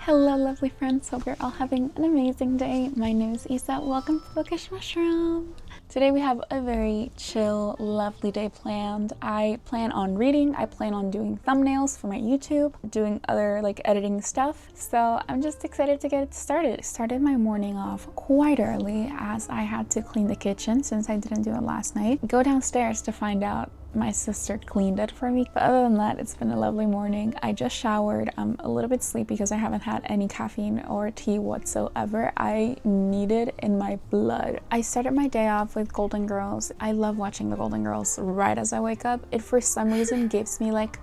Hello lovely friends, hope you're all having an amazing day. My name is Isa, welcome to Bookish Mushroom. Today we have a very chill, lovely day planned. I plan on reading, I plan on doing thumbnails for my YouTube, doing other like editing stuff. So I'm just excited to get it started. Started my morning off quite early as I had to clean the kitchen since I didn't do it last night. Go downstairs to find out my sister cleaned it for me. But other than that, it's been a lovely morning. I just showered. I'm a little bit sleepy because I haven't had any caffeine or tea whatsoever. I need it in my blood. I started my day off with Golden Girls. I love watching the Golden Girls right as I wake up. It for some reason gives me like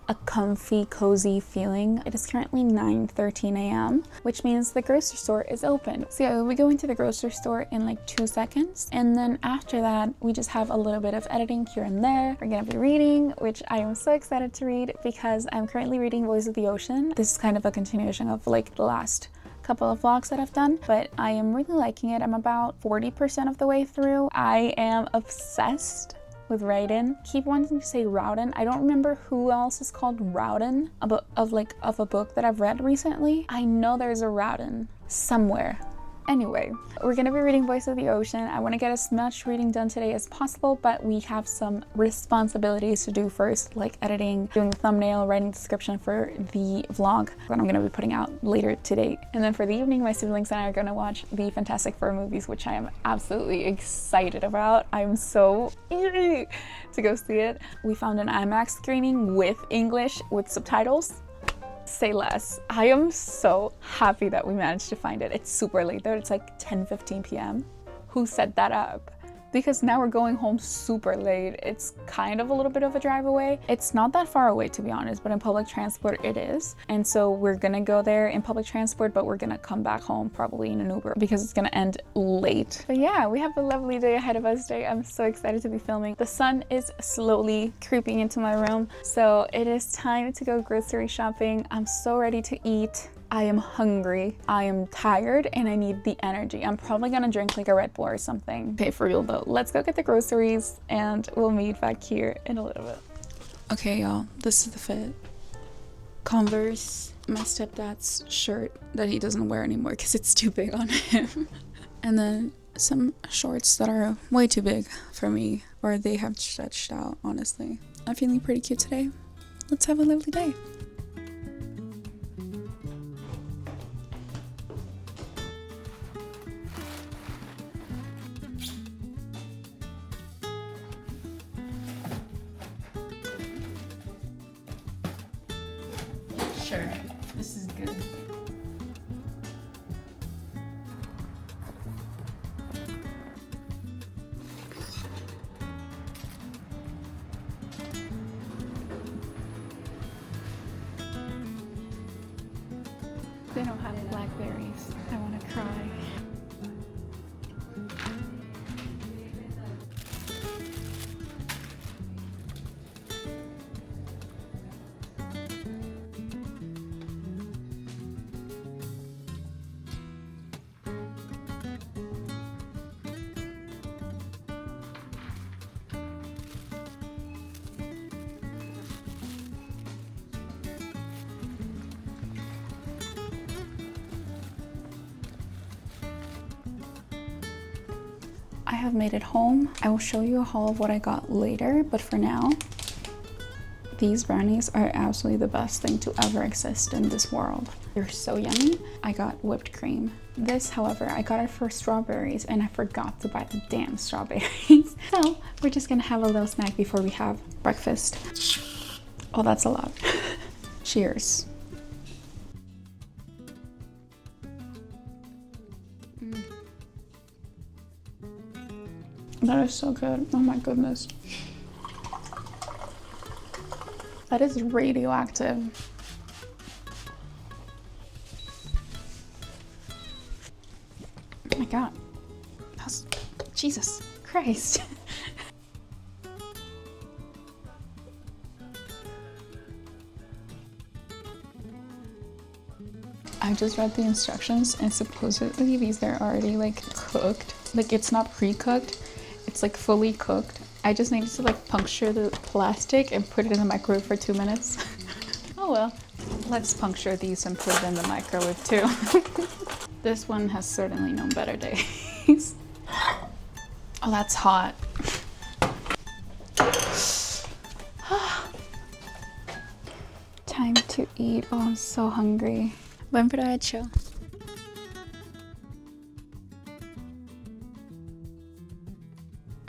a comfy, cozy feeling. It is currently 9:13 a.m., which means the grocery store is open. So yeah, we go into the grocery store in like 2 seconds. And then after that, we just have a little bit of editing here and there. We're gonna be reading, which I am so excited to read because I'm currently reading Voice of the Ocean. This is kind of a continuation of like the last couple of vlogs that I've done, but I am really liking it. I'm about 40% of the way through. I am obsessed with Raiden. Keep wanting to say Rowden. I don't remember who else is called Rowden of a book that I've read recently. I know there's a Rowden somewhere. Anyway, we're gonna be reading Voice of the Ocean. I want to get as much reading done today as possible, but we have some responsibilities to do first, like editing, doing the thumbnail, writing the description for the vlog that I'm gonna be putting out later today. And then for the evening, my siblings and I are gonna watch the Fantastic Four movies, which I am absolutely excited about. I'm so eager to go see it. We found an IMAX screening with English with subtitles. Say less. I am so happy that we managed to find it. It's super late though. It's like 10:15 p.m. Who set that up? Because now we're going home super late. It's kind of a little bit of a drive away. It's not that far away to be honest, but in public transport it is. And so we're gonna go there in public transport, but we're gonna come back home probably in an Uber because it's gonna end late. But yeah, we have a lovely day ahead of us today. I'm so excited to be filming. The sun is slowly creeping into my room, so it is time to go grocery shopping. I'm so ready to eat. I am hungry, I am tired, and I need the energy. I'm probably gonna drink like a Red Bull or something. Okay, for real though, let's go get the groceries and we'll meet back here in a little bit. Okay y'all, this is the fit. Converse, my stepdad's shirt that he doesn't wear anymore because it's too big on him. And then some shorts that are way too big for me, or they have stretched out, honestly. I'm feeling pretty cute today. Let's have a lovely day. Sure, this is good. They don't have blackberries. I want to cry. I have made it home. I will show you a haul of what I got later, but for now, these brownies are absolutely the best thing to ever exist in this world. They're so yummy. I got whipped cream. This, however, I got it for strawberries and I forgot to buy the damn strawberries. So we're just gonna have a little snack before we have breakfast. Oh, that's a lot. Cheers. That is so good. Oh my goodness. That is radioactive. Oh my god. That's, Jesus Christ. I just read the instructions and supposedly these are already like cooked. Like it's not pre-cooked. It's like fully cooked. I just needed to like puncture the plastic and put it in the microwave for 2 minutes. Oh well. Let's puncture these and put it in the microwave too. This one has certainly known better days. Oh, that's hot. Time to eat. Oh, I'm so hungry. Buen provecho.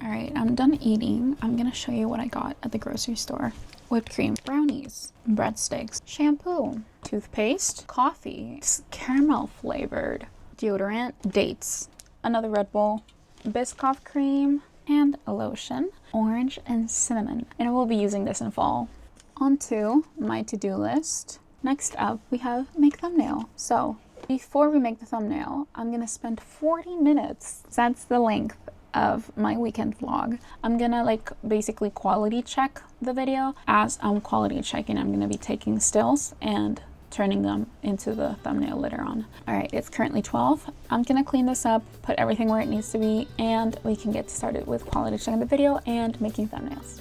Alright, I'm done eating. I'm gonna show you what I got at the grocery store. Whipped cream, brownies, breadsticks, shampoo, toothpaste, coffee, caramel flavored, deodorant, dates, another Red Bull, Biscoff cream, and a lotion, orange and cinnamon. And I will be using this in fall. On to my to-do list. Next up, we have make thumbnail. So before we make the thumbnail, I'm gonna spend 40 minutes. That's the length of my weekend vlog. I'm gonna like basically quality check the video. As I'm quality checking, I'm gonna be taking stills and turning them into the thumbnail later on. All right, it's currently 12. I'm gonna clean this up, put everything where it needs to be, and we can get started with quality checking the video and making thumbnails.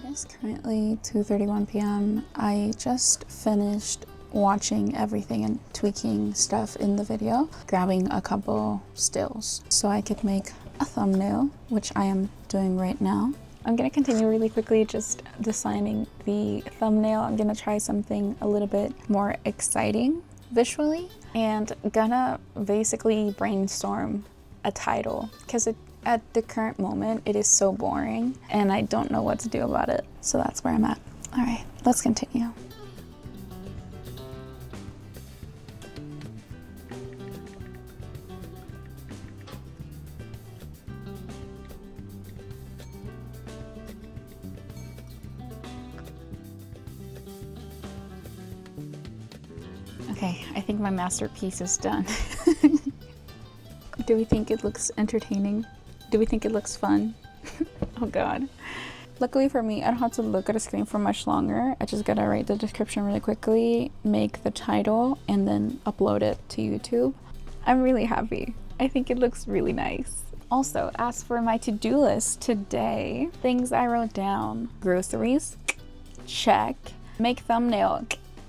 It's currently 2:31 p.m. I just finished watching everything and tweaking stuff in the video, grabbing a couple stills so I could make a thumbnail, which I am doing right now. I'm gonna continue really quickly just designing the thumbnail. I'm gonna try something a little bit more exciting visually and gonna basically brainstorm a title because at the current moment, it is so boring and I don't know what to do about it. So that's where I'm at. All right, let's continue. Okay, I think my masterpiece is done. Do we think it looks entertaining? Do we think it looks fun? Oh God. Luckily for me, I don't have to look at a screen for much longer. I just gotta write the description really quickly, make the title, and then upload it to YouTube. I'm really happy. I think it looks really nice. Also, as for my to-do list today, things I wrote down: groceries, check. Make thumbnail,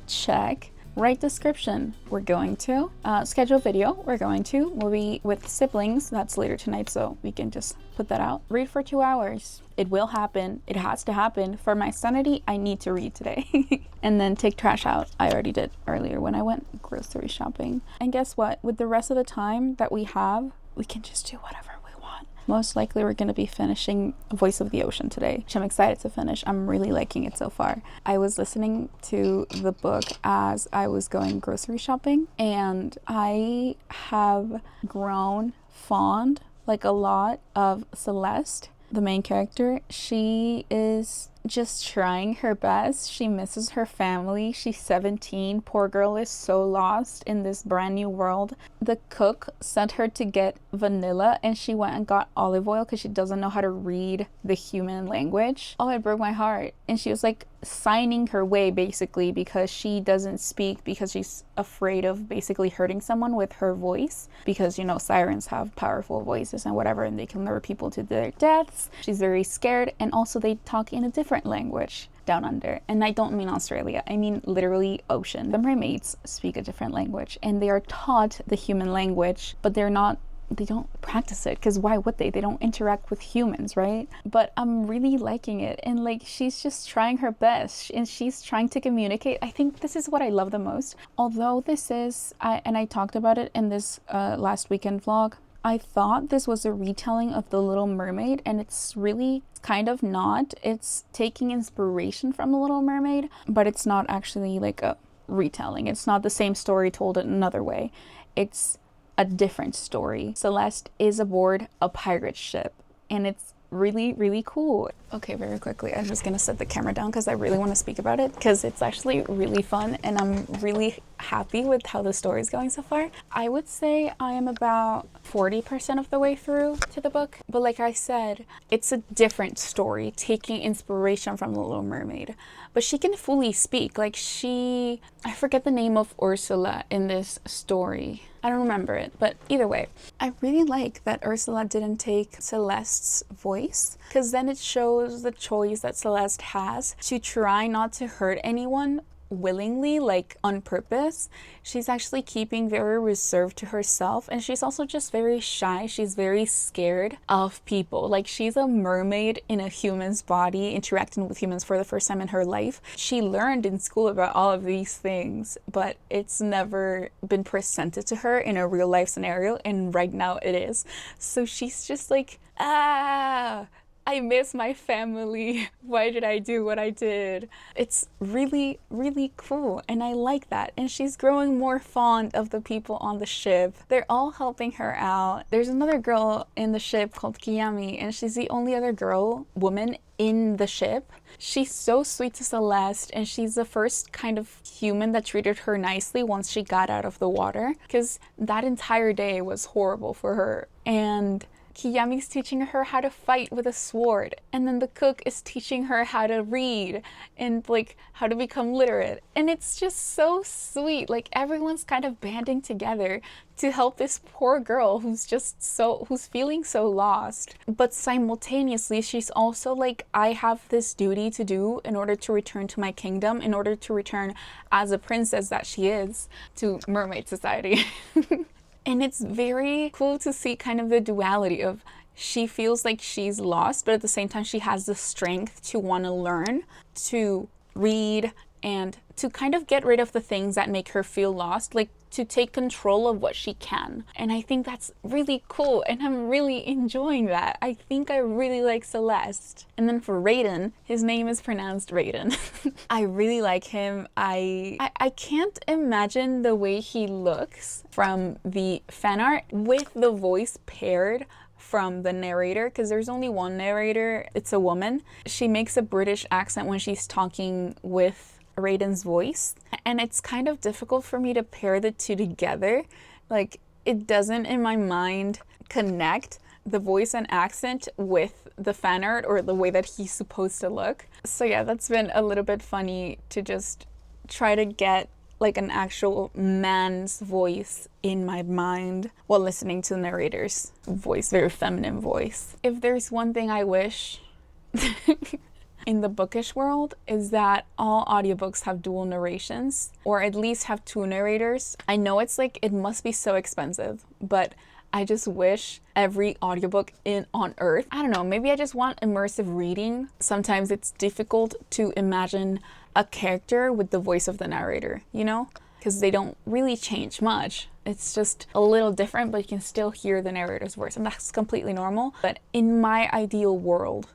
check. Write description, we're going to. Schedule video, we're going to. Movie with siblings, that's later tonight, so we can just put that out. Read for 2 hours. It will happen. It has to happen. For my sanity, I need to read today. And then take trash out. I already did earlier when I went grocery shopping. And guess what? With the rest of the time that we have, we can just do whatever we want. Most likely we're going to be finishing Voice of the Ocean today, which I'm excited to finish. I'm really liking it so far. I was listening to the book as I was going grocery shopping, and I have grown fond, like a lot, of Celeste, the main character. She is just trying her best. She misses her family. She's 17. Poor girl is so lost in this brand new world. The cook sent her to get vanilla and she went and got olive oil because she doesn't know how to read the human language. Oh, it broke my heart. And she was like signing her way basically because she doesn't speak, because she's afraid of basically hurting someone with her voice, because you know sirens have powerful voices and whatever, and they can lure people to their deaths. She's very scared, and also they talk in a different language down under, and I don't mean Australia, I mean literally ocean. The mermaids speak a different language and they are taught the human language, but they don't practice it, because why would they don't interact with humans, right? But I'm really liking it, and like she's just trying her best and she's trying to communicate. I think this is what I love the most. Although this is I talked about it in this last weekend vlog, I thought this was a retelling of The Little Mermaid, and it's really kind of not. It's taking inspiration from The Little Mermaid, but it's not actually like a retelling. It's not the same story told another way. It's a different story. Celeste is aboard a pirate ship, and it's really, really cool. Okay, very quickly, I'm just gonna set the camera down because I really want to speak about it because it's actually really fun and I'm really happy with how the story is going so far. I would say I am about 40% of the way through to the book, but like I said, it's a different story, taking inspiration from The Little Mermaid. But she can fully speak. Like I forget the name of Ursula in this story. I don't remember it, but either way, I really like that Ursula didn't take Celeste's voice, because then it shows the choice that Celeste has to try not to hurt anyone willingly, like on purpose. She's actually keeping very reserved to herself, and she's also just very shy. She's very scared of people. Like, she's a mermaid in a human's body, interacting with humans for the first time in her life. She learned in school about all of these things, but it's never been presented to her in a real life scenario, and right now it is. So she's just like, I miss my family. Why did I do what I did? It's really, really cool, and I like that. And she's growing more fond of the people on the ship. They're all helping her out. There's another girl in the ship called Kiyomi, and she's the only other woman in the ship. She's so sweet to Celeste, and she's the first kind of human that treated her nicely once she got out of the water, because that entire day was horrible for her. And Kiyami's teaching her how to fight with a sword, and then the cook is teaching her how to read and like how to become literate, and it's just so sweet. Like, everyone's kind of banding together to help this poor girl who's feeling so lost. But simultaneously, she's also like, I have this duty to do in order to return to my kingdom, in order to return as a princess that she is to mermaid society. And it's very cool to see kind of the duality of, she feels like she's lost, but at the same time she has the strength to want to learn, to read, and to kind of get rid of the things that make her feel lost, like to take control of what she can. And I think that's really cool, and I'm really enjoying that. I think I really like Celeste. And then for Raiden, his name is pronounced Raiden. I really like him. I can't imagine the way he looks from the fan art with the voice paired from the narrator, because there's only one narrator. It's a woman. She makes a British accent when she's talking with Raiden's voice, and it's kind of difficult for me to pair the two together. Like, it doesn't in my mind connect the voice and accent with the fan art or the way that he's supposed to look. So yeah, that's been a little bit funny to just try to get like an actual man's voice in my mind while listening to the narrator's voice, very feminine voice. If there's one thing I wish in the bookish world, is that all audiobooks have dual narrations, or at least have two narrators. I know it's like, it must be so expensive, but I just wish every audiobook on earth, I don't know, maybe I just want immersive reading. Sometimes it's difficult to imagine a character with the voice of the narrator, you know? Because they don't really change much. It's just a little different, but you can still hear the narrator's voice, and that's completely normal. But in my ideal world,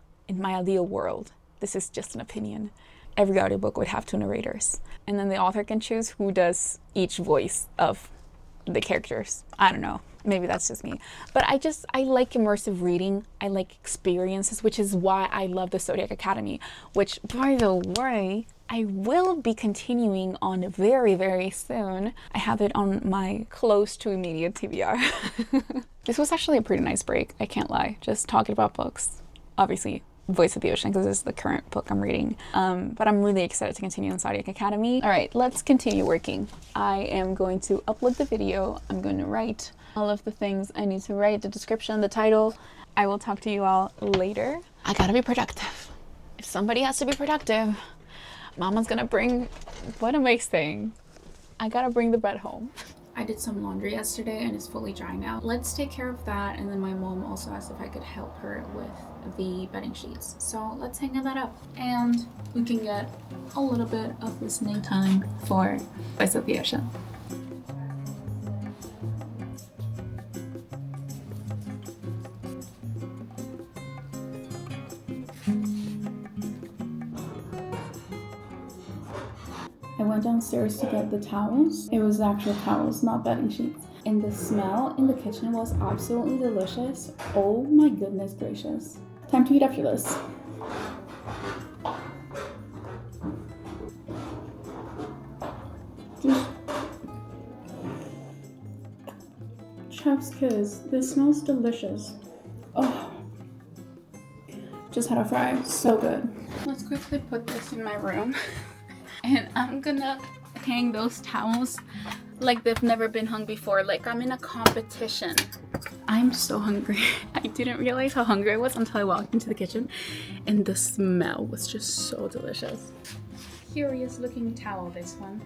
this is just an opinion, every audiobook would have two narrators. And then the author can choose who does each voice of the characters. I don't know. Maybe that's just me. But I like immersive reading. I like experiences, which is why I love the Zodiac Academy, which, by the way, I will be continuing on very, very soon. I have it on my close to immediate TBR. This was actually a pretty nice break, I can't lie. Just talking about books. Obviously, Voice of the Ocean, because this is the current book I'm reading. But I'm really excited to continue on Zodiac Academy. All right, let's continue working. I am going to upload the video. I'm going to write all of the things I need to write, the description, the title. I will talk to you all later. I gotta be productive. If somebody has to be productive, Mama's gonna bring, what am I saying? I gotta bring the bread home. I did some laundry yesterday and it's fully dry now. Let's take care of that, and then my mom also asked if I could help her with the bedding sheets. So let's hang that up and we can get a little bit of listening time for Voice of the Ocean. I went downstairs to get the towels. It was actual towels, not bedding sheets. And the smell in the kitchen was absolutely delicious. Oh my goodness gracious. Time to eat after this. Just chef's kiss. This smells delicious. Oh, just had a fry. So good. Let's quickly put this in my room. And I'm gonna hang those towels like they've never been hung before. Like I'm in a competition. I'm so hungry. I didn't realize how hungry I was until I walked into the kitchen and the smell was just so delicious. Curious looking towel, this one.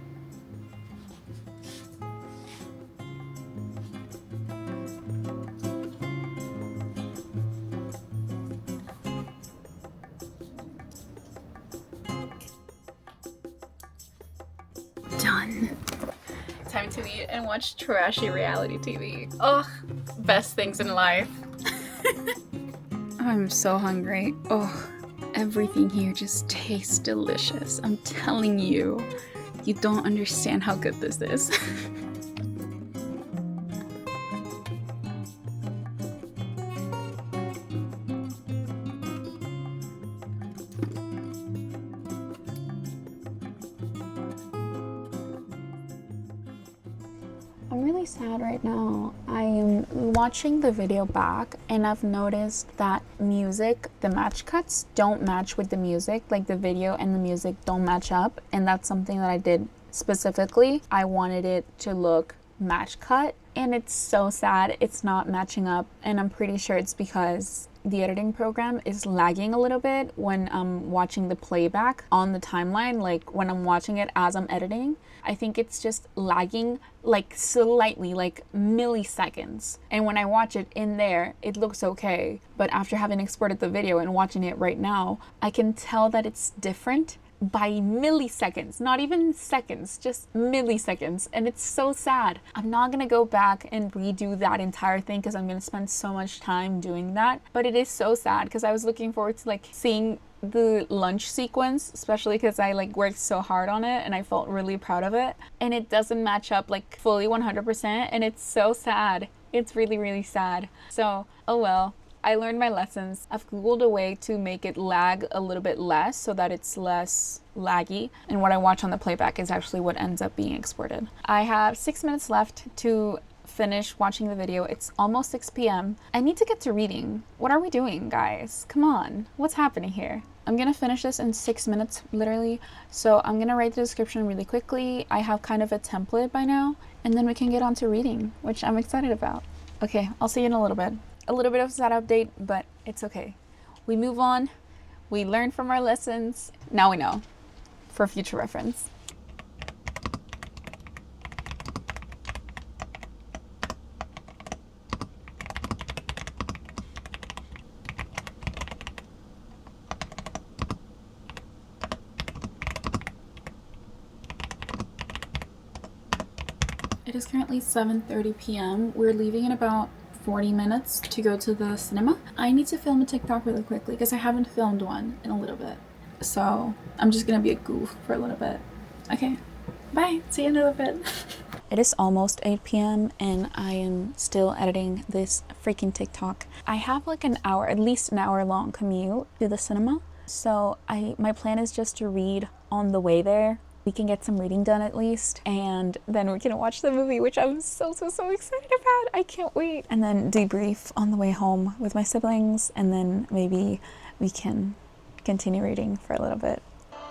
Done. Time to eat and watch trashy reality TV. Ugh, best things in life. I'm so hungry. Oh, everything here just tastes delicious. I'm telling you, you don't understand how good this is. I'm really sad right now. I am watching the video back and I've noticed that music, the match cuts don't match with the music, like the video and the music don't match up, and that's something that I did specifically. I wanted it to look match cut and it's so sad it's not matching up, and I'm pretty sure it's because the editing program is lagging a little bit when I'm watching the playback on the timeline, like when I'm watching it as I'm editing. I think it's just lagging like slightly, like milliseconds. And when I watch it in there, it looks okay. But after having exported the video and watching it right now, I can tell that it's different by milliseconds, not even seconds, just milliseconds. And it's so sad. I'm not gonna go back and redo that entire thing because I'm gonna spend so much time doing that. But it is so sad because I was looking forward to like seeing the lunch sequence, especially because I like worked so hard on it and I felt really proud of it, and it doesn't match up like fully 100%, and it's so sad. It's really, really sad. So oh well, I learned my lessons. I've googled a way to make it lag a little bit less so that it's less laggy, and what I watch on the playback is actually what ends up being exported. I have 6 minutes left to finish watching the video. It's almost 6 p.m. I need to get to reading. What are we doing, guys? Come on, what's happening here? I'm gonna finish this in 6 minutes, literally. So I'm gonna write the description really quickly. I have kind of a template by now, and then we can get on to reading, which I'm excited about. Okay, I'll see you in a little bit. A little bit of a sad update, but it's okay. We move on, we learn from our lessons. Now we know, for future reference. It is currently 7:30 p.m. We're leaving in about 40 minutes to go to the cinema. I need to film a TikTok really quickly because I haven't filmed one in a little bit. So I'm just gonna be a goof for a little bit. Okay, bye, see you in a little bit. It is almost 8 p.m. and I am still editing this freaking TikTok. I have like an hour, at least an hour long commute to the cinema. So my plan is just to read on the way there. We can get some reading done at least, and then we can watch the movie, which I'm so excited about. I can't wait. And then debrief on the way home with my siblings, and then maybe we can continue reading for a little bit.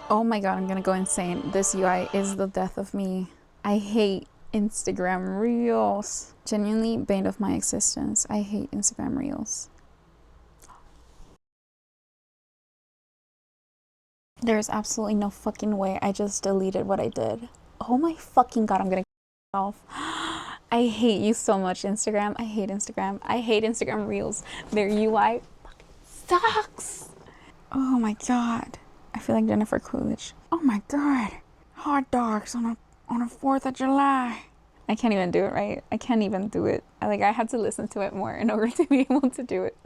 Oh my god, I'm gonna go insane. This UI is the death of me. I hate Instagram Reels. Genuinely bane of my existence. I hate Instagram Reels. There's absolutely no fucking way I just deleted what I did. Oh my fucking god, I'm gonna myself. I hate you so much, Instagram. I hate Instagram. I hate Instagram Reels. Their UI fucking sucks. Oh my god. I feel like Jennifer Coolidge. Oh my god. Hot dogs on a 4th of July. I can't even do it right. I can't even do it. I had to listen to it more in order to be able to do it.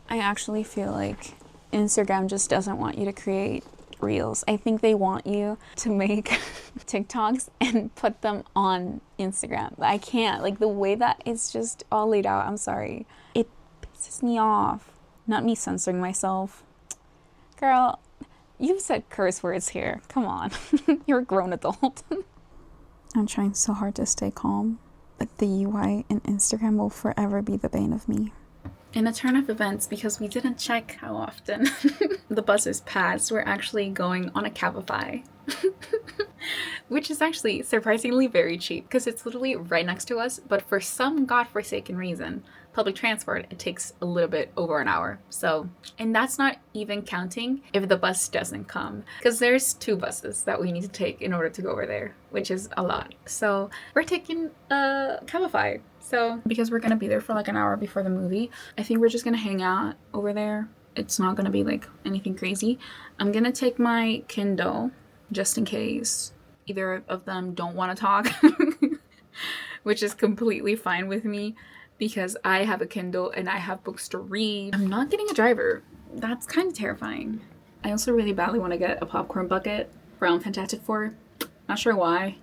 I actually feel like Instagram just doesn't want you to create Reels. I think they want you to make TikToks and put them on Instagram. I can't. Like the way that it's just all laid out, I'm sorry. It pisses me off. Not me censoring myself. Girl, you've said curse words here. Come on. You're a grown adult. I'm trying so hard to stay calm, but the UI in Instagram will forever be the bane of me. In a turn of events, because we didn't check how often the buses passed, we're actually going on a Cabify. Which is actually surprisingly very cheap because it's literally right next to us, but for some godforsaken reason, public transport, it takes a little bit over an hour. So, and that's not even counting if the bus doesn't come, because there's 2 buses that we need to take in order to go over there, which is a lot. So we're taking a Cabify. So because we're gonna be there for like an hour before the movie, I think we're just gonna hang out over there. It's not gonna be like anything crazy. I'm gonna take my Kindle just in case either of them don't want to talk, which is completely fine with me because I have a Kindle and I have books to read. I'm not getting a driver. That's kind of terrifying. I also really badly want to get a popcorn bucket from Fantastic Four. Not sure why.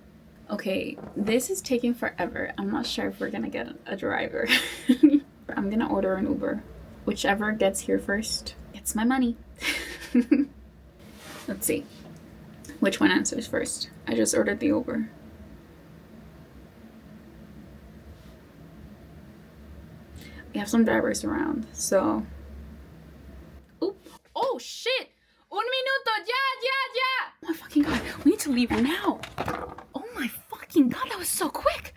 Okay, this is taking forever. I'm not sure if we're gonna get a driver. I'm gonna order an Uber. Whichever gets here first gets my money. Let's see. Which one answers first? I just ordered the Uber. We have some drivers around, so... Oop. Oh, shit! Un minuto! Yeah! Oh my fucking god, we need to leave now! Oh my fucking god, that was so quick!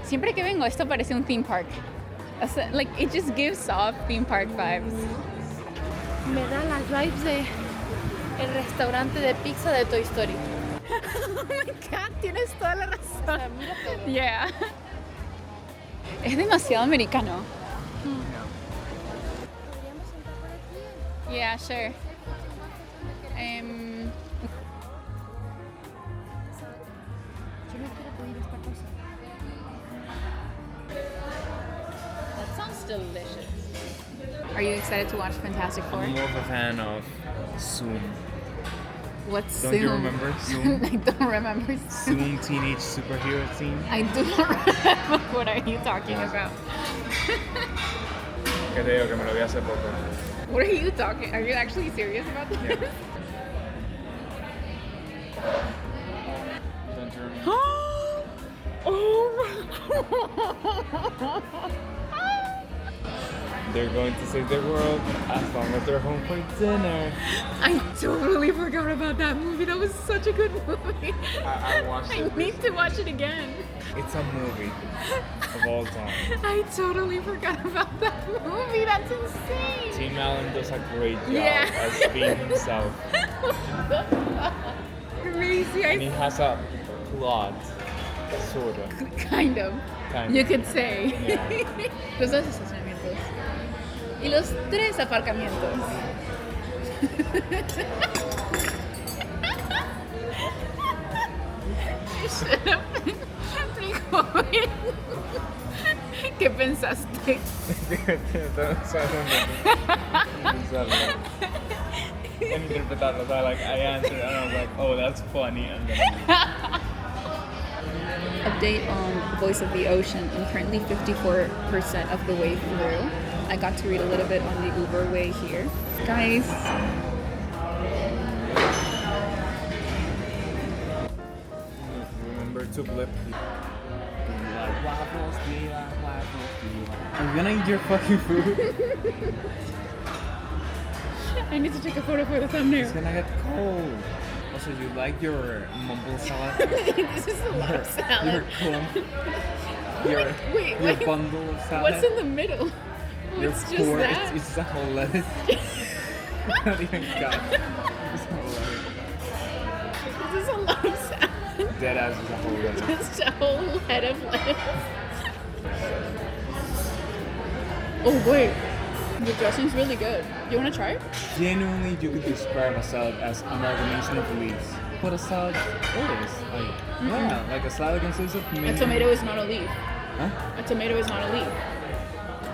Siempre que vengo, esto parece un theme park. O sea, like, it just gives off theme park vibes. Me da las vibes de el restaurante de pizza de Toy Story. Oh my god, tienes toda la razón. O sea, mira todo. Yeah. Es demasiado americano. Podríamos sentar por aquí. Yeah, sure. Yo no quiero pedir esta cosa. That sounds delicious. Are you excited to watch Fantastic Four? I'm more of a fan of Zoom. What's Don't Zoom? you remember Zoom? I don't remember Zoom. Zoom teenage superhero team. I do not remember. What are you talking about? Que te digo que me lo vi hace poco. What are you talking? Are you actually serious about this? Yeah. Don't you remember? Oh my god! They're going to save the world as long as they're home for dinner. I totally forgot about that movie. That was such a good movie. I watched I it. need to watch it again. It's a movie of all time. I totally forgot about that movie. That's insane. Tim Allen does a great job Yeah. as being himself. Crazy. And he has a plot, sort of. Kind of. Kind You of. could say. Yeah. Los 2 estacionamientos. Y los 3 aparcamientos. Frijoles. ¿Qué pensaste? Interpretarlo, so like I answered and I was like, oh, that's funny. And then Update on Voice of the Ocean. I'm currently 54% of the way through. I got to read a little bit on the Uber way here. Guys. remember to blip. Are you gonna eat your fucking food? I need to take a photo for the thumbnail. It's gonna get cold. Also, you like your mumble salad? This is a lot of salad. Your clump? Your, Wait, your bundle of salad? What's in the middle? Oh, Your it's just core, that? it's a whole lettuce. Not even cut. It's a whole lettuce. This is a lot of salad. Dead ass is a whole lettuce. Just a whole head of lettuce. Oh wait, the dressing's really good. You want to try it? Genuinely, you could describe a salad as amalgamation of leaves. What a salad is. Like, yeah, like a salad consists of many... A tomato is not a leaf. Huh? A tomato is not a leaf.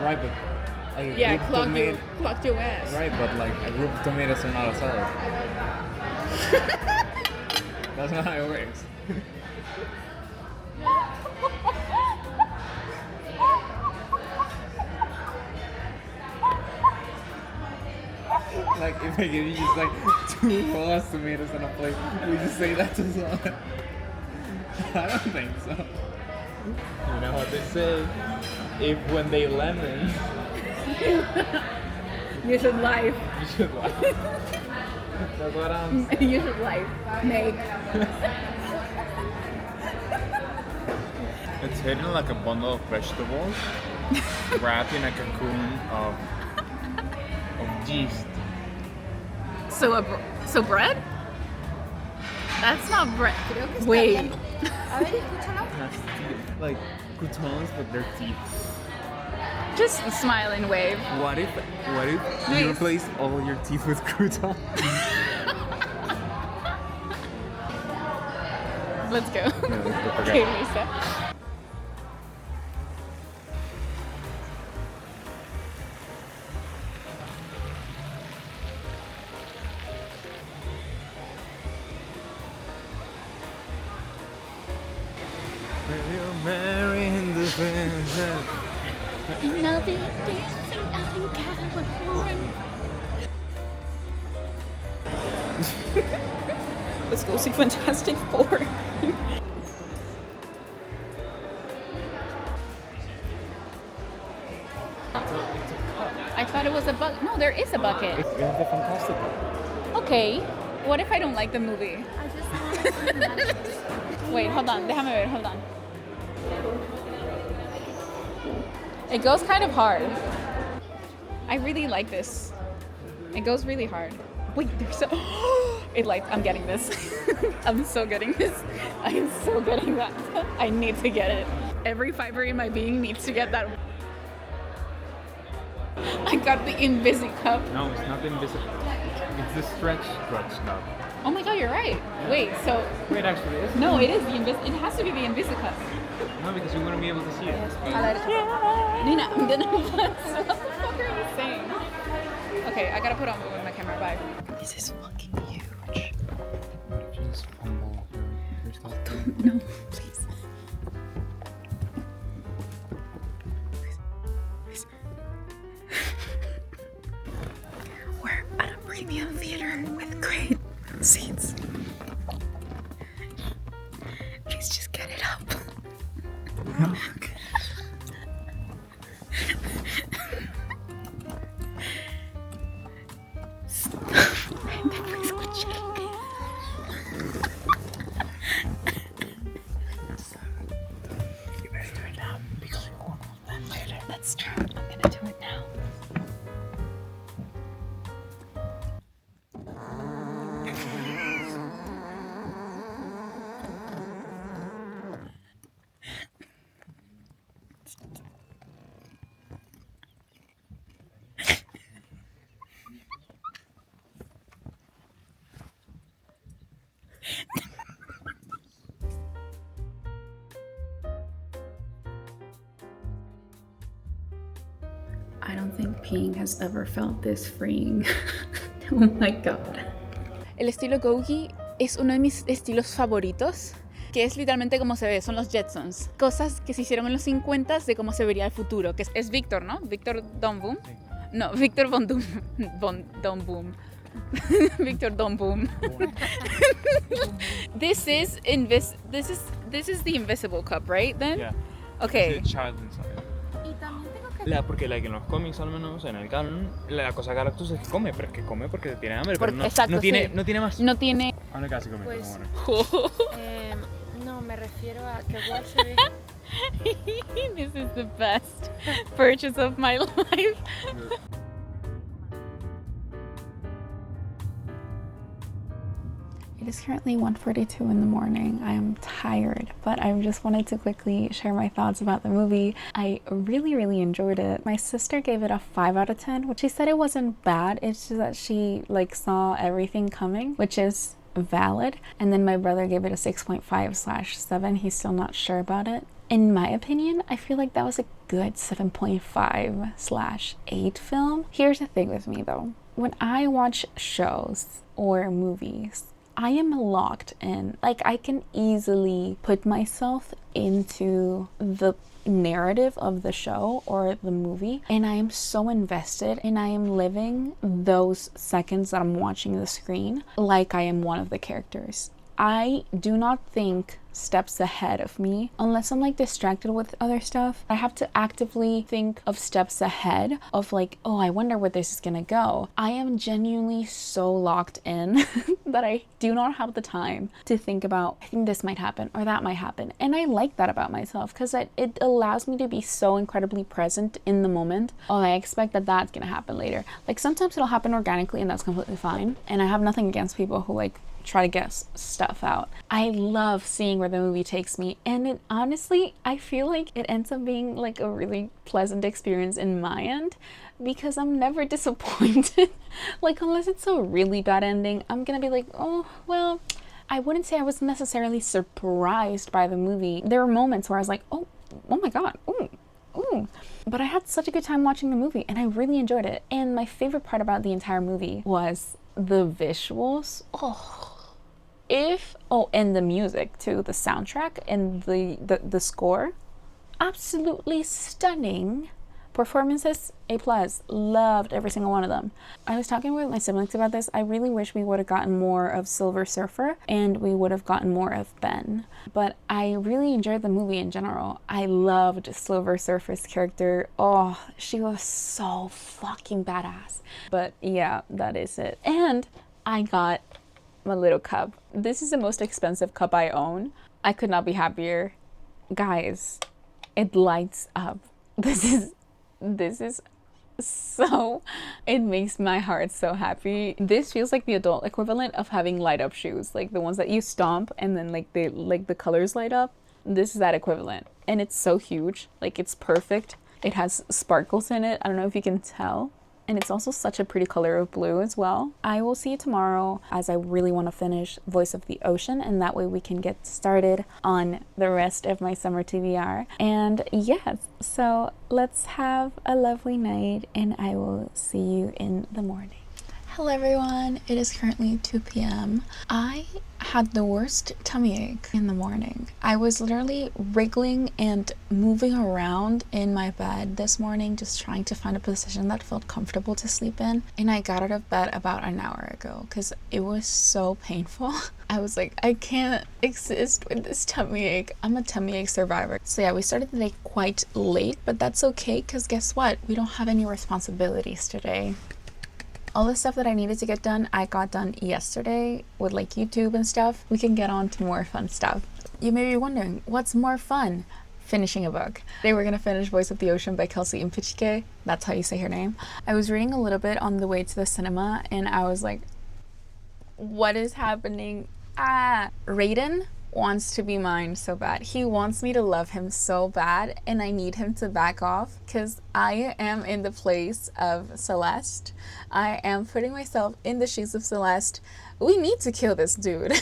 Right, but... Like, Yeah, root tomato... clocked your ass. Right, but like, a group of tomatoes are not a salad. That's not how it works. Like, if I give you just like 2 whole ass tomatoes on a plate, would you say that's a salad? I don't think so. You know what they say? If when they lemon, You should life. you should laugh. That's what I'm saying. You should life. Make. It's hidden like a bundle of vegetables wrapped in a cocoon of yeast. So bread? That's not bread. Wait. A ver, escúchalo. Like croutons, but they're teeth. Just smile and wave. What if Nice. you replace all your teeth with croutons? Let's go. Yeah, let's go for Okay, that. Lisa. Let's go see Fantastic Four. I thought it was a bucket. No, there is a bucket. It's the fantastic one. Okay. What if I don't like the movie? Wait, hold on. Déjame ver, hold on. It goes kind of hard. I really like this. It goes really hard. Wait, there's so... I'm getting this. I'm so getting this. I'm so getting that. I need to get it. Every fiber in my being needs to get that. I got the invisicup. No, it's not the invisible. It's the stretch cup. Oh my god, you're right. Wait, so... Wait, actually, is No, it is the it has to be the invisicup. No, because you wouldn't be able to see it. Nina, I'm gonna what the fuck are you saying? Okay, I gotta put on my camera. Bye. This is fucking huge. What if you just fumble your stuff? No, please. We're at a premium theater with great seats. Please just get it up. Okay. Please quit shaking. You better do it now because we won't want that later. That's true. I'm gonna do it now. I don't think peeing has ever felt this freeing. Oh my god. El estilo Gogi es uno de mis estilos favoritos, que es literalmente como se ve, son los Jetsons. Cosas que se hicieron en los 50 de cómo se vería el futuro, que es Victor, ¿no? Victor Don Boom. No, Victor Von Doom. Don Boom. Victor Don Boom. This is the invisible cup, right? Then? Yeah. Okay. It's a child inside. Y también tengo que... Porque en los cómics, al menos en el canon, la cosa Galactus es que come, pero es que come porque tiene hambre, pero no, Exacto, no tiene, sí. no tiene más. No tiene... Ahora casi come. Pues- como no, me refiero a que Walter... This is the best purchase of my life. It is currently 1:42 in the morning. I am tired, but I just wanted to quickly share my thoughts about the movie. I really enjoyed it. My sister gave it a 5 out of 10, which she said it wasn't bad. It's just that she saw everything coming, which is valid. And then my brother gave it a 6.5/7. He's still not sure about it. In my opinion, I feel like that was a good 7.5/8 film. Here's the thing with me though. When I watch shows or movies, I am locked in. Like, I can easily put myself into the narrative of the show or the movie, and I am so invested, and I am living those seconds that I'm watching the screen like I am one of the characters. I do not think steps ahead of me unless I'm like distracted with other stuff. I have to actively think of steps ahead of like, oh, I wonder where this is gonna go. I am genuinely so locked in that I do not have the time to think about, I think this might happen or that might happen. And I like that about myself because it allows me to be so incredibly present in the moment. Oh, I expect that that's gonna happen later. Like sometimes it'll happen organically and that's completely fine. And I have nothing against people who like try to guess stuff out. I love seeing where the movie takes me, and it honestly, I feel like it ends up being like a really pleasant experience in my end because I'm never disappointed. Like unless it's a really bad ending, I'm gonna be like, oh well, I wouldn't say I was necessarily surprised by the movie. There were moments where I was like, oh my god, ooh. But I had such a good time watching the movie and I really enjoyed it. And my favorite part about the entire movie was the visuals. And the music too, the soundtrack and the score. Absolutely stunning performances. A+. Loved every single one of them. I was talking with my siblings about this. I really wish we would have gotten more of Silver Surfer and we would have gotten more of Ben. But I really enjoyed the movie in general. I loved Silver Surfer's character. Oh, she was so fucking badass. But yeah, that is it. And I got my little cup. This is the most expensive cup I own. I could not be happier. Guys, it lights up. This is so, it makes my heart so happy. This feels like the adult equivalent of having light up shoes, like the ones that you stomp and then like the colors light up. This is that equivalent, and it's so huge. Like it's perfect. It has sparkles in it. I don't know if you can tell. And it's also such a pretty color of blue as well. I will see you tomorrow as I really want to finish Voice of the Ocean, and that way we can get started on the rest of my summer TBR. And yes, so let's have a lovely night and I will see you in the morning. Hello everyone, it is currently 2 p.m. I had the worst tummy ache in the morning. I was literally wriggling and moving around in my bed this morning, just trying to find a position that felt comfortable to sleep in. And I got out of bed about an hour ago because it was so painful. I was like, I can't exist with this tummy ache. I'm a tummy ache survivor. So yeah, we started the day quite late, but that's okay because guess what? We don't have any responsibilities today. All the stuff that I needed to get done, I got done yesterday with like YouTube and stuff. We can get on to more fun stuff. You may be wondering, what's more fun? Finishing a book. Today we're gonna finish Voice of the Ocean by Kelsey Impicciche. That's how you say her name. I was reading a little bit on the way to the cinema and I was like, what is happening? Raiden wants to be mine so bad. He wants me to love him so bad and I need him to back off because I am in the place of Celeste. I am putting myself in the shoes of Celeste. We need to kill this dude.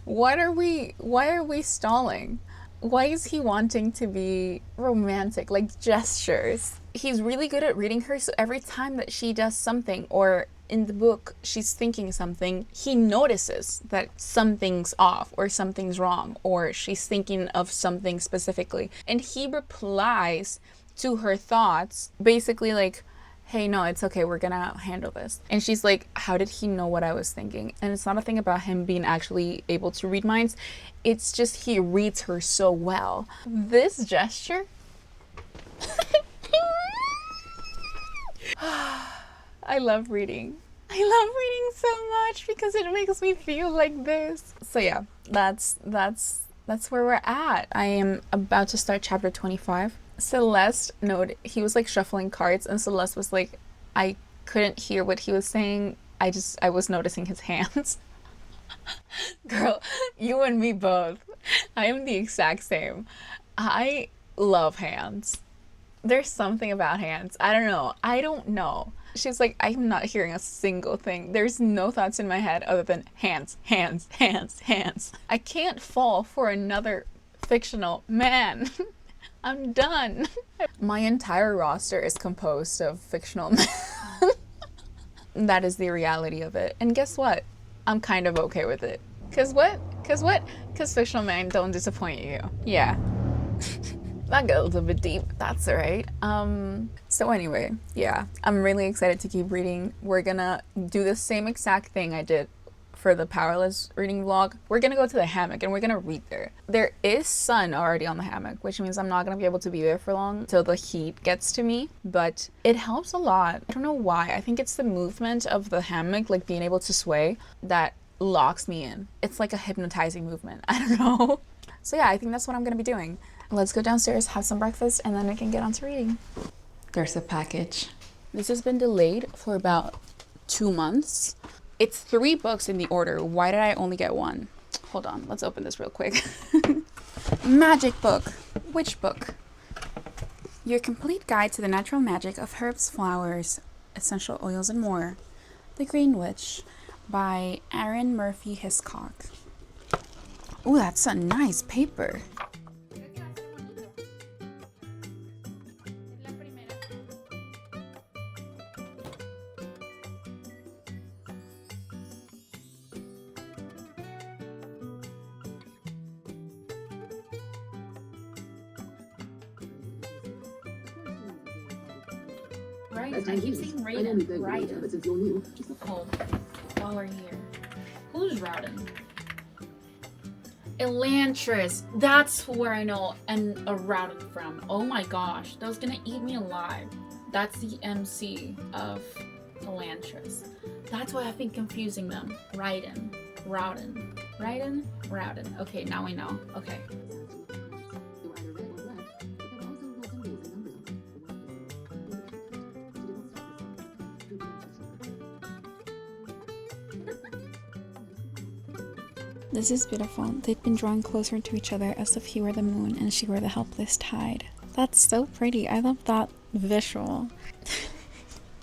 Why are we stalling? Why is he wanting to be romantic, like gestures? He's really good at reading her, so every time that she does something or in the book she's thinking something, he notices that something's off or something's wrong or she's thinking of something specifically, and he replies to her thoughts basically like, hey, no, it's okay, we're gonna handle this. And she's like, how did he know what I was thinking? And it's not a thing about him being actually able to read minds, it's just he reads her so well. This gesture I love reading. I love reading so much because it makes me feel like this. So yeah, that's where we're at. I am about to start chapter 25. Celeste, he was like shuffling cards and Celeste was like, I couldn't hear what he was saying. I was noticing his hands. Girl, you and me both. I am the exact same. I love hands. There's something about hands. I don't know. She's like, I'm not hearing a single thing. There's no thoughts in my head other than hands, hands, hands, hands. I can't fall for another fictional man. I'm done. My entire roster is composed of fictional men. That is the reality of it. And guess what? I'm kind of okay with it. Cause what? Cause fictional men don't disappoint you. Yeah. That got a little bit deep. That's alright. So anyway, yeah, I'm really excited to keep reading. We're gonna do the same exact thing I did for the Powerless reading vlog. We're gonna go to the hammock and we're gonna read there. There is sun already on the hammock, which means I'm not gonna be able to be there for long till the heat gets to me, but it helps a lot. I don't know why. I think it's the movement of the hammock, like being able to sway, that locks me in. It's like a hypnotizing movement. I don't know. So yeah, I think that's what I'm gonna be doing. Let's go downstairs, have some breakfast, and then we can get on to reading. There's a package. This has been delayed for about 2 months. It's 3 books in the order. Why did I only get 1? Hold on, let's open this real quick. Magic book. Which book? Your complete guide to the natural magic of herbs, flowers, essential oils, and more. The Green Witch by Arin Murphy Hiscock. Ooh, that's a nice paper. Right, I keep saying Raiden. Oh, while we're here. Who's Raiden? Elantris. That's where I know a Raiden from. Oh my gosh, that was gonna eat me alive. That's the MC of Elantris. That's why I've been confusing them. Raiden. Okay, now we know. Okay. This is beautiful. They'd been drawn closer to each other as if he were the moon and she were the helpless tide. That's so pretty. I love that visual.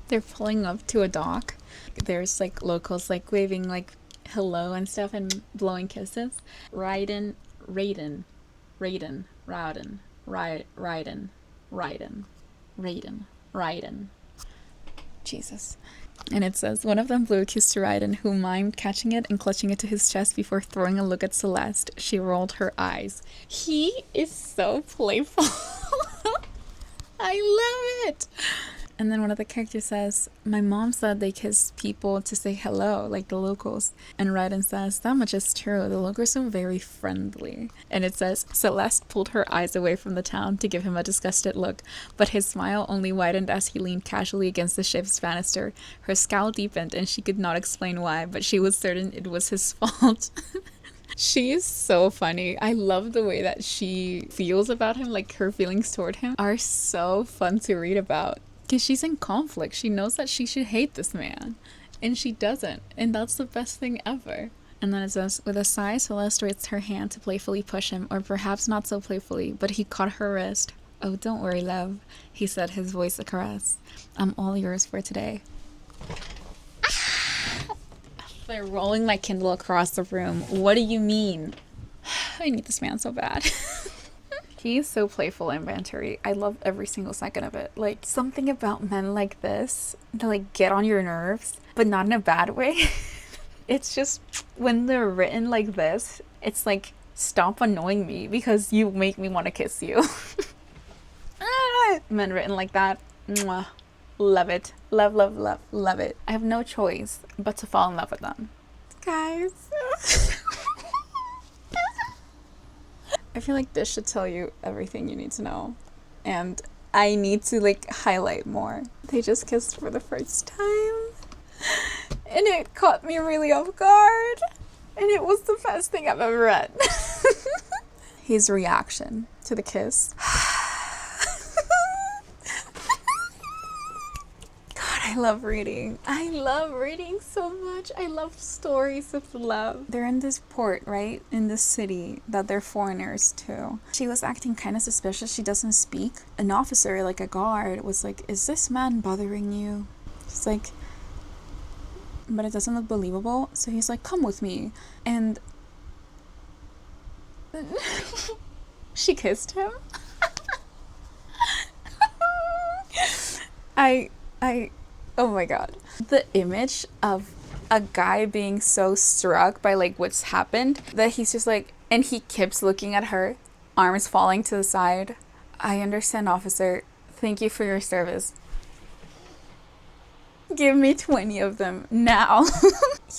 They're pulling up to a dock. There's like locals like waving like hello and stuff and blowing kisses. Raiden. Jesus. And it says, one of them blew a kiss to Raiden, who mimed catching it and clutching it to his chest before throwing a look at Celeste. She rolled her eyes. He is so playful. I love it. And then one of the characters says, my mom said they kiss people to say hello, like the locals. And Raiden says, that much is true. The locals are very friendly. And it says, Celeste pulled her eyes away from the town to give him a disgusted look, but his smile only widened as he leaned casually against the ship's banister. Her scowl deepened, and she could not explain why, but she was certain it was his fault. She is so funny. I love the way that she feels about him, like her feelings toward him are so fun to read about. Because she's in conflict. She knows that she should hate this man, and she doesn't, and that's the best thing ever. And then it says, with a sigh, Celeste raised her hand to playfully push him, or perhaps not so playfully, but he caught her wrist. Oh, don't worry, love, he said, his voice a caress. I'm all yours for today. They're rolling my Kindle across the room. What do you mean? I need this man so bad. He's so playful and bantery. I love every single second of it. Like, something about men like this that like get on your nerves, but not in a bad way. It's just when they're written like this, it's like, stop annoying me because you make me want to kiss you. Men written like that, mwah. Love it. Love, love, love, love it. I have no choice but to fall in love with them. Guys. I feel like this should tell you everything you need to know. And I need to like highlight more. They just kissed for the first time. And it caught me really off guard. And it was the best thing I've ever read. His reaction to the kiss. I love reading. I love reading so much. I love stories of love. They're in this port, right? In this city that they're foreigners to. She was acting kind of suspicious. She doesn't speak. An officer, like a guard, was like, is this man bothering you? She's like, but it doesn't look believable. So he's like, come with me. And she kissed him. I oh my god. The image of a guy being so struck by like what's happened that he's just like, and he keeps looking at her, arms falling to the side. I understand, officer. Thank you for your service. Give me 20 of them now.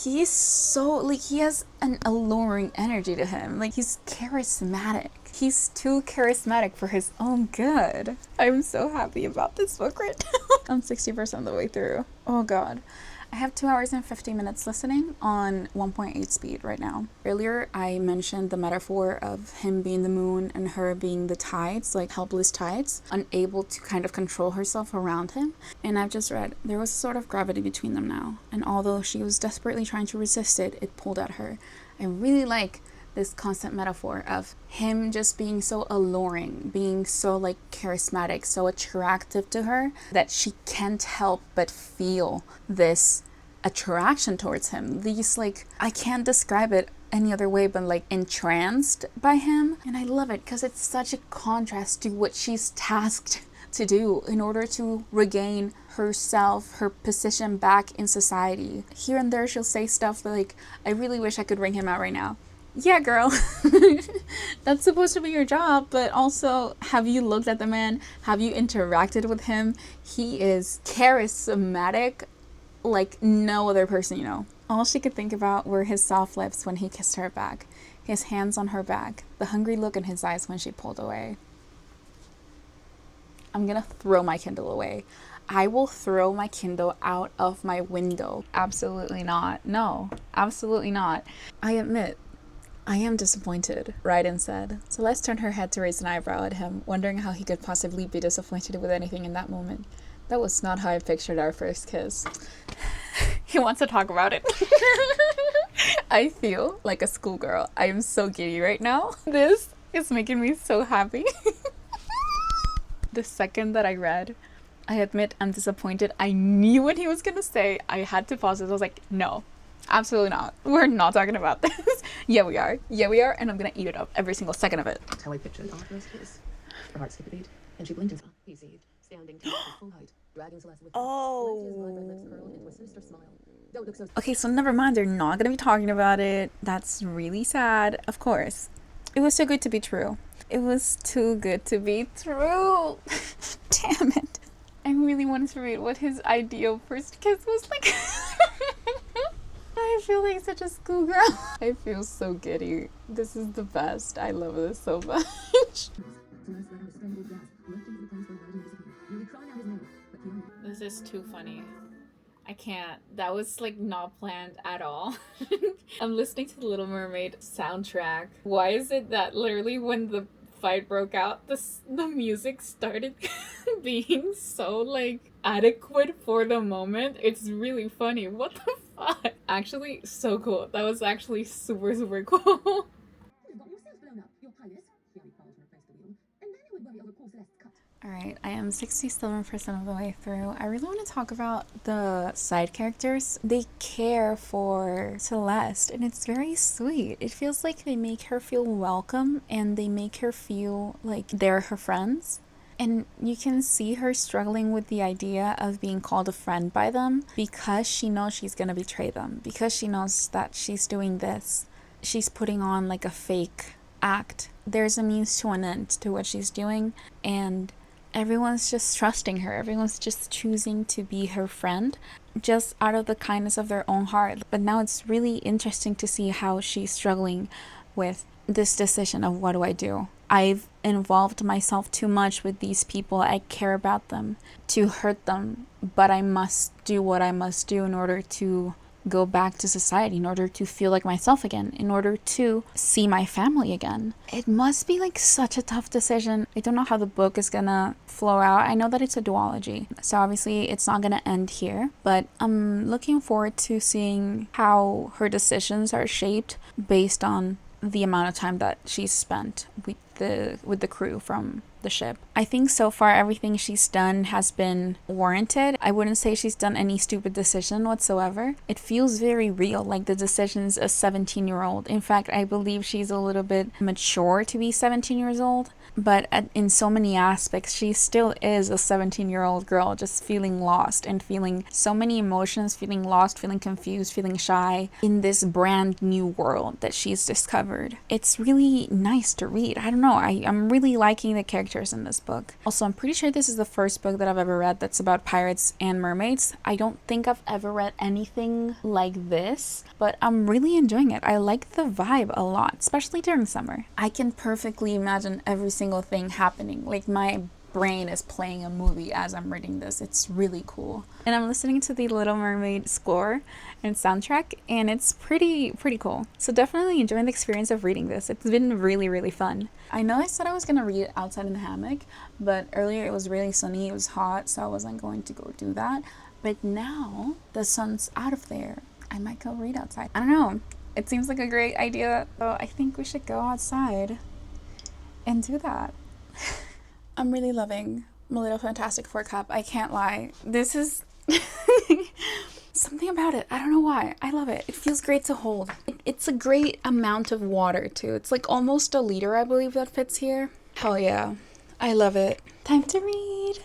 He's so, like, he has an alluring energy to him. Like, he's charismatic. He's too charismatic for his own good. I'm so happy about this book right now. I'm 60% of the way through. Oh God. I have 2 hours and 50 minutes listening on 1.8 speed right now. Earlier, I mentioned the metaphor of him being the moon and her being the tides, like helpless tides, unable to kind of control herself around him. And I've just read, there was a sort of gravity between them now. And although she was desperately trying to resist it, it pulled at her. I really like this constant metaphor of him just being so alluring, being so like charismatic, so attractive to her that she can't help but feel this attraction towards him. These, like, I can't describe it any other way but like entranced by him. And I love it because it's such a contrast to what she's tasked to do in order to regain herself, her position back in society. Here and there she'll say stuff like, I really wish I could ring him out right now. Yeah, girl. That's supposed to be your job, but also, have you looked at the man? Have you interacted with him? He is charismatic like no other person you know. All she could think about were his soft lips when he kissed her back, his hands on her back, the hungry look in his eyes when she pulled away. I'm gonna throw my Kindle away. I will throw my Kindle out of my window. Absolutely not. No, absolutely not. I admit, I am disappointed, Raiden said. Celeste turned her head to raise an eyebrow at him, wondering how he could possibly be disappointed with anything in that moment. That was not how I pictured our first kiss. He wants to talk about it. I feel like a schoolgirl. I am so giddy right now. This is making me so happy. The second that I read, I admit I'm disappointed. I knew what he was gonna say. I had to pause it. I was like, no. Absolutely not. We're not talking about this. Yeah, we are. Yeah, we are. And I'm going to eat it up every single second of it. That's how I pictured our first kiss. Her heart skipped a beat, and she blinked and saw. He seethed, standing tall at full height, dragging Celeste with him. Valencia's blood red lips curled into a sinister smile. Don't look so... Okay, so never mind. They're not going to be talking about it. That's really sad. Of course. It was too good to be true. It was too good to be true. Damn it. I really wanted to read what his ideal first kiss was like. I feel like such a schoolgirl. I feel so giddy. This is the best. I love this so much. This is too funny. I can't. That was like not planned at all. I'm listening to the Little Mermaid soundtrack. Why is it that literally when the fight broke out, the music started being so like adequate for the moment? It's really funny. What the fuck? Actually, so cool. That was actually super, super cool. Alright, I am 67% of the way through. I really want to talk about the side characters. They care for Celeste, and it's very sweet. It feels like they make her feel welcome, and they make her feel like they're her friends. And you can see her struggling with the idea of being called a friend by them because she knows she's going to betray them. Because she knows that she's doing this. She's putting on like a fake act. There's a means to an end to what she's doing, and everyone's just trusting her. Everyone's just choosing to be her friend just out of the kindness of their own heart. But now it's really interesting to see how she's struggling with this decision of what do I do? I've involved myself too much with these people. I care about them to hurt them, but I must do what I must do in order to go back to society, in order to feel like myself again, in order to see my family again. It must be like such a tough decision. I don't know how the book is gonna flow out. I know that it's a duology, so obviously it's not gonna end here, but I'm looking forward to seeing how her decisions are shaped based on the amount of time that she's spent with the crew from the ship. I think so far everything she's done has been warranted. I wouldn't say she's done any stupid decision whatsoever. It feels very real, like the decisions a 17-year-old. In fact, I believe she's a little bit mature to be 17 years old. but in so many aspects, she still is a 17-year-old girl just feeling lost and feeling so many emotions, feeling lost, feeling confused, feeling shy in this brand new world that she's discovered. It's really nice to read. I don't know, I'm really liking the characters in this book. Also, I'm pretty sure this is the first book that I've ever read that's about pirates and mermaids. I don't think I've ever read anything like this, but I'm really enjoying it. I like the vibe a lot, especially during summer. I can perfectly imagine every single thing happening. Like, my brain is playing a movie as I'm reading this. It's really cool. And I'm listening to the Little Mermaid score and soundtrack, and it's pretty cool. So definitely enjoying the experience of reading this. It's been really fun. I know I said I was gonna read it outside in the hammock, but earlier it was really sunny, it was hot, so I wasn't going to go do that. But now the sun's out of there, I might go read outside. I don't know, it seems like a great idea, so I think we should go outside and do that. I'm really loving my little Fantastic Four cup. I can't lie. This is something about it. I don't know why. I love it. It feels great to hold. It's a great amount of water too. It's like almost a liter, I believe, that fits here. Hell yeah. I love it. Time to read.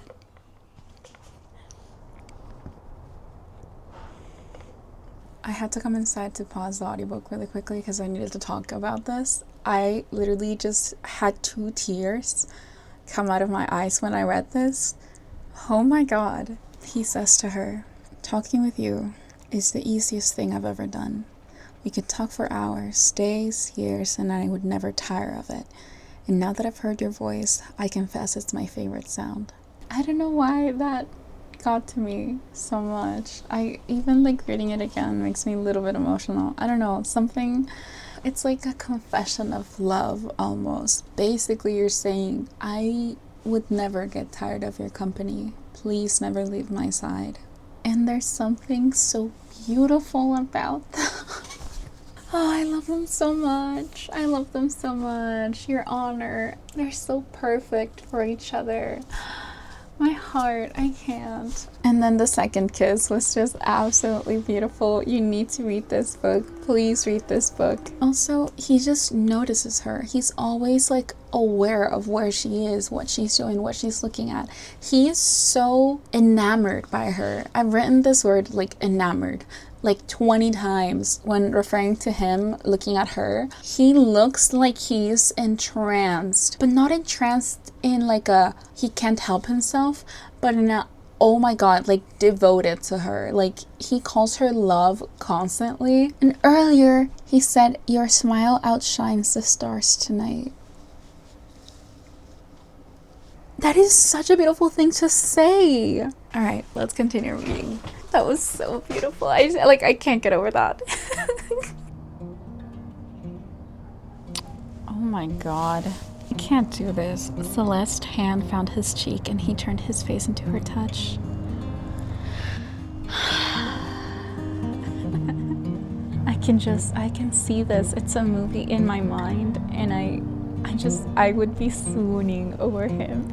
I had to come inside to pause the audiobook really quickly because I needed to talk about this. I literally just had 2 tears come out of my eyes when I read this. Oh my god. He says to her, "Talking with you is the easiest thing I've ever done. We could talk for hours, days, years, and I would never tire of it. And now that I've heard your voice, I confess it's my favorite sound." I don't know why that got to me so much. I even like reading it again makes me a little bit emotional. I don't know, something. It's like a confession of love almost. Basically, you're saying, I would never get tired of your company. Please never leave my side. And there's something so beautiful about them. Oh, I love them so much. I love them so much. Your Honor. They're so perfect for each other. My heart, I can't. And then the second kiss was just absolutely beautiful. You need to read this book. Please read this book. Also, he just notices her. He's always like aware of where she is, what she's doing, what she's looking at. He is so enamored by her. I've written this word like enamored like 20 times when referring to him looking at her. He looks like he's entranced, but not entranced in like a he can't help himself, but in a oh my god, like devoted to her. Like he calls her love constantly. And earlier he said, "Your smile outshines the stars tonight." That is such a beautiful thing to say. All right, let's continue reading. That was so beautiful. I can't get over that. Oh my god. I can't do this. Celeste's hand found his cheek and he turned his face into her touch. I can see this. It's a movie in my mind, and I would be swooning over him.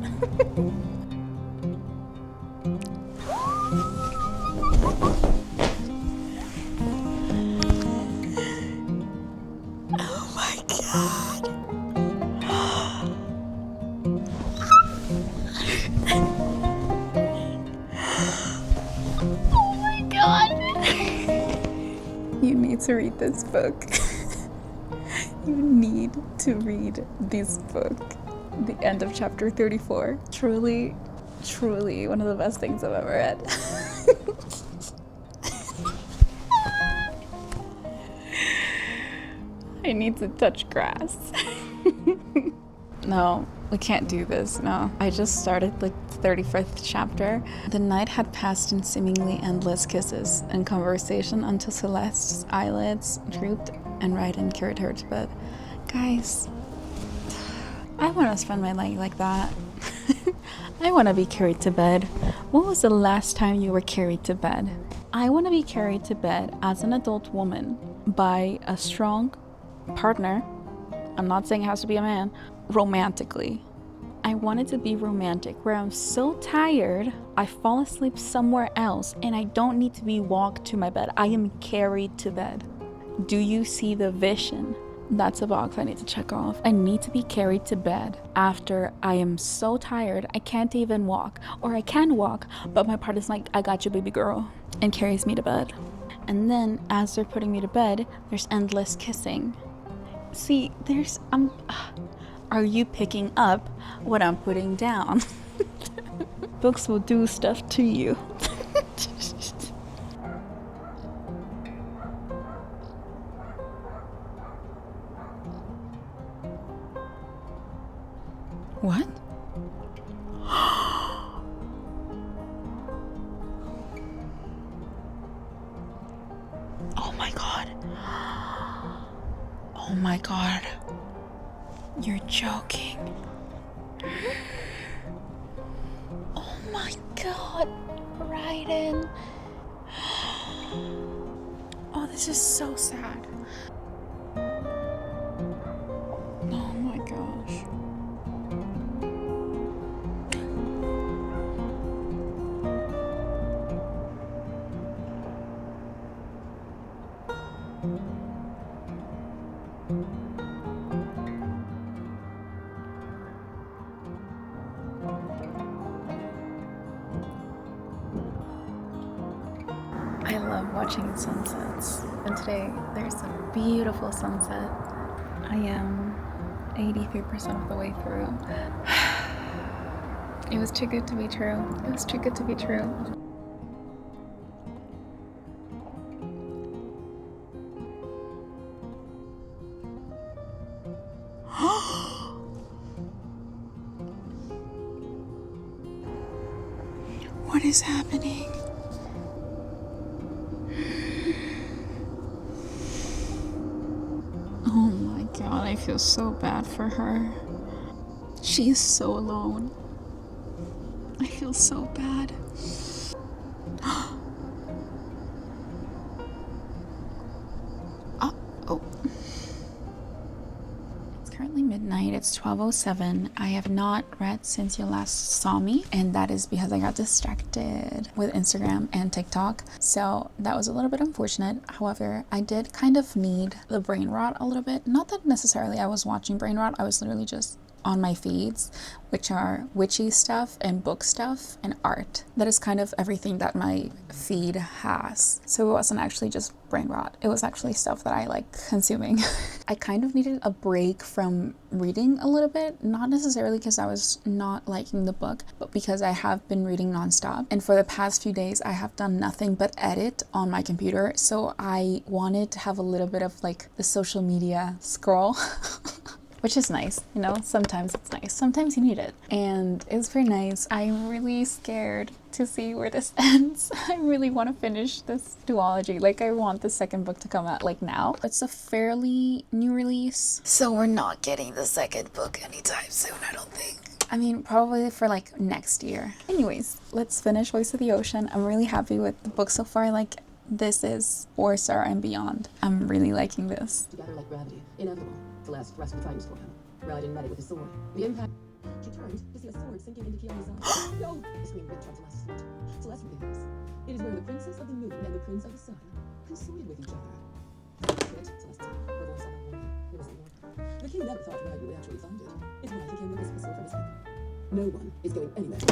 Oh my god. Oh my god. You need to read this book. You need to read this book. The end of chapter 34. Truly, truly one of the best things I've ever read. I need to touch grass. No, we can't do this, no. I just started the 35th chapter. The night had passed in seemingly endless kisses and conversation until Celeste's eyelids drooped and Ryden carried her to bed. Guys, I want to spend my night like that. I want to be carried to bed. When was the last time you were carried to bed? I want to be carried to bed as an adult woman by a strong partner. I'm not saying it has to be a man. Romantically. I want it to be romantic, where I'm so tired, I fall asleep somewhere else and I don't need to be walked to my bed. I am carried to bed. Do you see the vision? That's a box I need to check off. I need to be carried to bed after I am so tired I can't even walk. Or I can walk, but my partner's like, I got you, baby girl, and carries me to bed. And then as they're putting me to bed, there's endless kissing. See, are you picking up what I'm putting down? Books will do stuff to you. What? Oh my god. Oh my god. You're joking. Oh my god. Raiden. Oh, this is so sad. Oh my gosh. I love watching sunsets, and today there's a beautiful sunset. I am 83% of the way through. It was too good to be true. It was too good to be true. What is happening? Oh my god, I feel so bad for her. She is so alone. I feel so bad. Oh. It's currently midnight. It's 12:07. I have not read since you last saw me, and that is because I got distracted with Instagram and TikTok. So that was a little bit unfortunate. However, I did kind of need the brain rot a little bit. Not that necessarily I was watching brain rot. I was literally just on my feeds, which are witchy stuff and book stuff and art. That is kind of everything that my feed has. So it wasn't actually just brain rot. It was actually stuff that I like consuming. I kind of needed a break from reading a little bit, not necessarily because I was not liking the book, but because I have been reading nonstop. And for the past few days, I have done nothing but edit on my computer. So I wanted to have a little bit of like the social media scroll. Which is nice, you know, sometimes it's nice, sometimes you need it. And it's very nice. I'm really scared to see where this ends. I really want to finish this duology. Like, I want the second book to come out like now. It's a fairly new release, so we're not getting the second book anytime soon, I don't think. I mean, probably for like next year. Anyways, let's finish Voice of the Ocean. I'm really happy with the book so far. Like, this is Orser and beyond. I'm really liking this. Together like gravity, inevitable. Celeste thrust with tridents for him. Raiden met it with his sword. The impact. She turned to see a sword sinking into Kiyomi's eye. No! The scream ripped to Celeste's throat. Celeste reveals. It is where the princess of the moon and the prince of the sun consorted with each other. It, Celeste said, her voice on that warning. It was ignored. The king never thought Raiden would actually find it. It's why he came with his pistol from his hip. No one is going anywhere.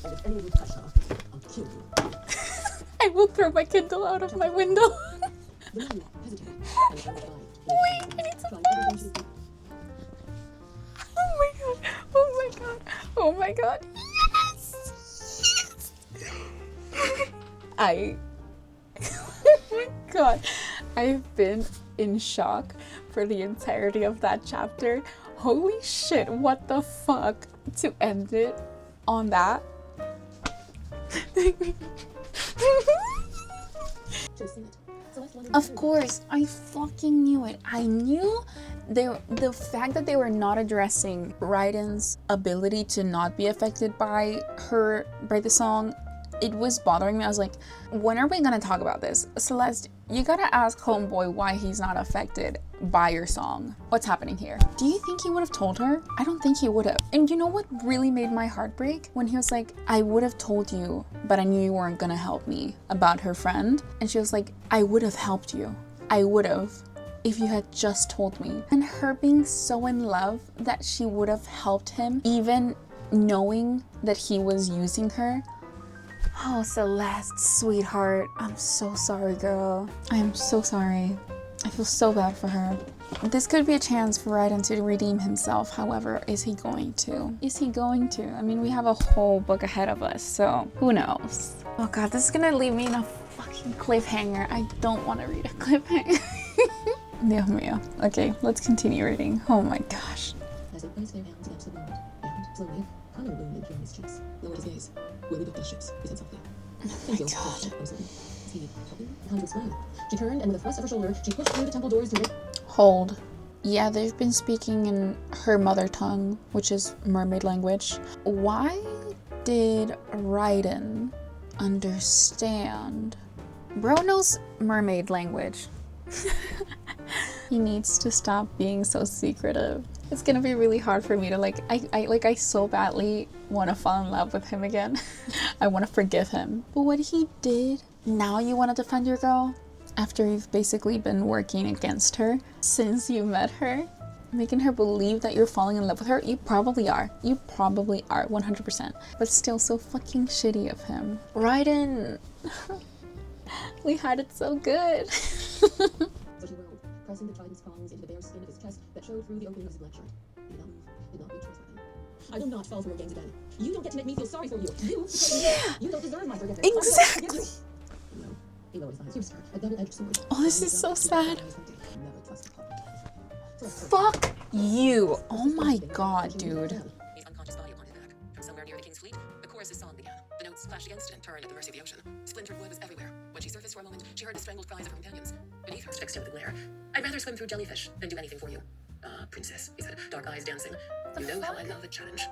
And if any of you touch her, I'll kill you. I will throw my Kindle out of my window. The man hesitated. And turned aside. Wait, I need to pause. Oh my god, oh my god, oh my god, yes! Oh my god, I've been in shock for the entirety of that chapter. Holy shit, what the fuck, to end it on that? Of course, I fucking knew it. I knew the fact that they were not addressing Raiden's ability to not be affected by the song, it was bothering me. I was like, when are we gonna talk about this? Celeste, you gotta ask homeboy why he's not affected by your song. What's happening here? Do you think he would have told her? I don't think he would have. And you know what really made my heart break? When he was like, I would have told you, but I knew you weren't gonna help me, about her friend. And she was like, I would have helped you. I would have. if you had just told me. And her being so in love that she would have helped him, even knowing that he was using her. Oh, Celeste, sweetheart, I'm so sorry, girl. I am so sorry. I feel so bad for her. This could be a chance for Arin to redeem himself. However, is he going to? Is he going to? I mean, we have a whole book ahead of us, so who knows? Oh God, this is gonna leave me in a fucking cliffhanger. I don't want to read a cliffhanger. Dios mío. Okay, let's continue reading. Oh my gosh. As it plays fair hands against the wind, and slowly, color bloom into his cheeks. Lowered his gaze. Will we book those ships? He said softly. Oh my God. Is he helping? How to explain? She turned, and with a thrust of her shoulder, she pushed through the temple doors to Hold. Yeah, they've been speaking in her mother tongue, which is mermaid language. Why did Raiden understand? Bro knows mermaid language. He needs to stop being so secretive. It's gonna be really hard for me to I so badly want to fall in love with him again. I want to forgive him. But what he did, now you want to defend your girl? After you've basically been working against her since you met her, making her believe that you're falling in love with her. You probably are. You probably are, 100%. But still so fucking shitty of him. Raiden, we had it so good. So she whirled, pressing the trident's prongs into the bare skin of his chest that showed through the opening of his black shirt. He did not move, did not reach for his weapon. I will not fall for your games again. You don't get to make me feel sorry for you. You don't deserve my forgiveness. Exactly. No. He lowered his eyes. Your skirt, a double-edged sword. Oh, this is so sad. Never trust a puppet. Fuck you. Oh my God, dude. His unconscious body upon his back. From somewhere near the king's fleet, the chorus's song began. The notes flashed against and turned at the mercy of the ocean. Splintered wood was everywhere. When she surfaced for a moment, she heard the strangled cries of her companions. Beneath her, fixed him with a glare. I'd rather swim through jellyfish than do anything for you. Princess, he said, dark eyes dancing. You know how I love a challenge.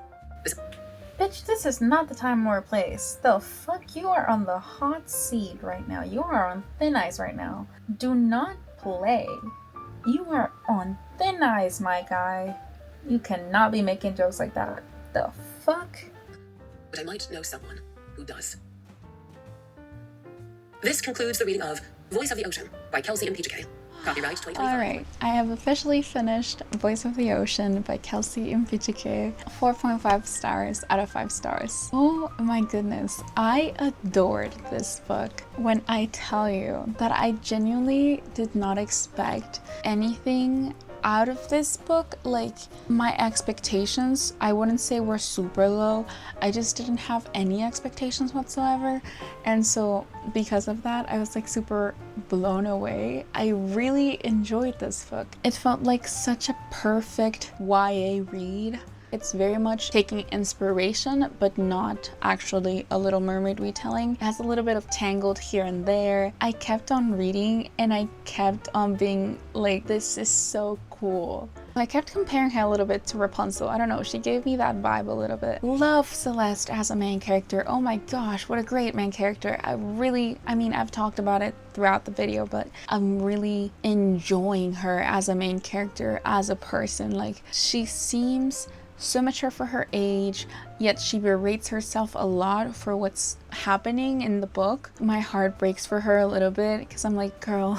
Bitch, this is not the time or place. The fuck? You are on the hot seat right now. You are on thin ice right now. Do not play. You are on thin ice, my guy. You cannot be making jokes like that. The fuck? But I might know someone who does. This concludes the reading of Voice of the Ocean by Kelsey Impicciche. Copyright 2025. Alright, I have officially finished Voice of the Ocean by Kelsey Impicciche. 4.5 stars out of 5 stars. Oh my goodness, I adored this book. When I tell you that I genuinely did not expect anything out of this book, like my expectations, I wouldn't say were super low. I just didn't have any expectations whatsoever, and so because of that I was like super blown away. I really enjoyed this book. It felt like such a perfect YA read. It's very much taking inspiration, but not actually a Little Mermaid retelling. It has a little bit of Tangled here and there. I kept on reading and I kept on being like, this is so cool. I kept comparing her a little bit to Rapunzel. I don't know, she gave me that vibe a little bit. Love Celeste as a main character. Oh my gosh, what a great main character. I mean, I've talked about it throughout the video, but I'm really enjoying her as a main character, as a person. Like, she seems so mature for her age, yet she berates herself a lot for what's happening in the book. My heart breaks for her a little bit because I'm like, girl,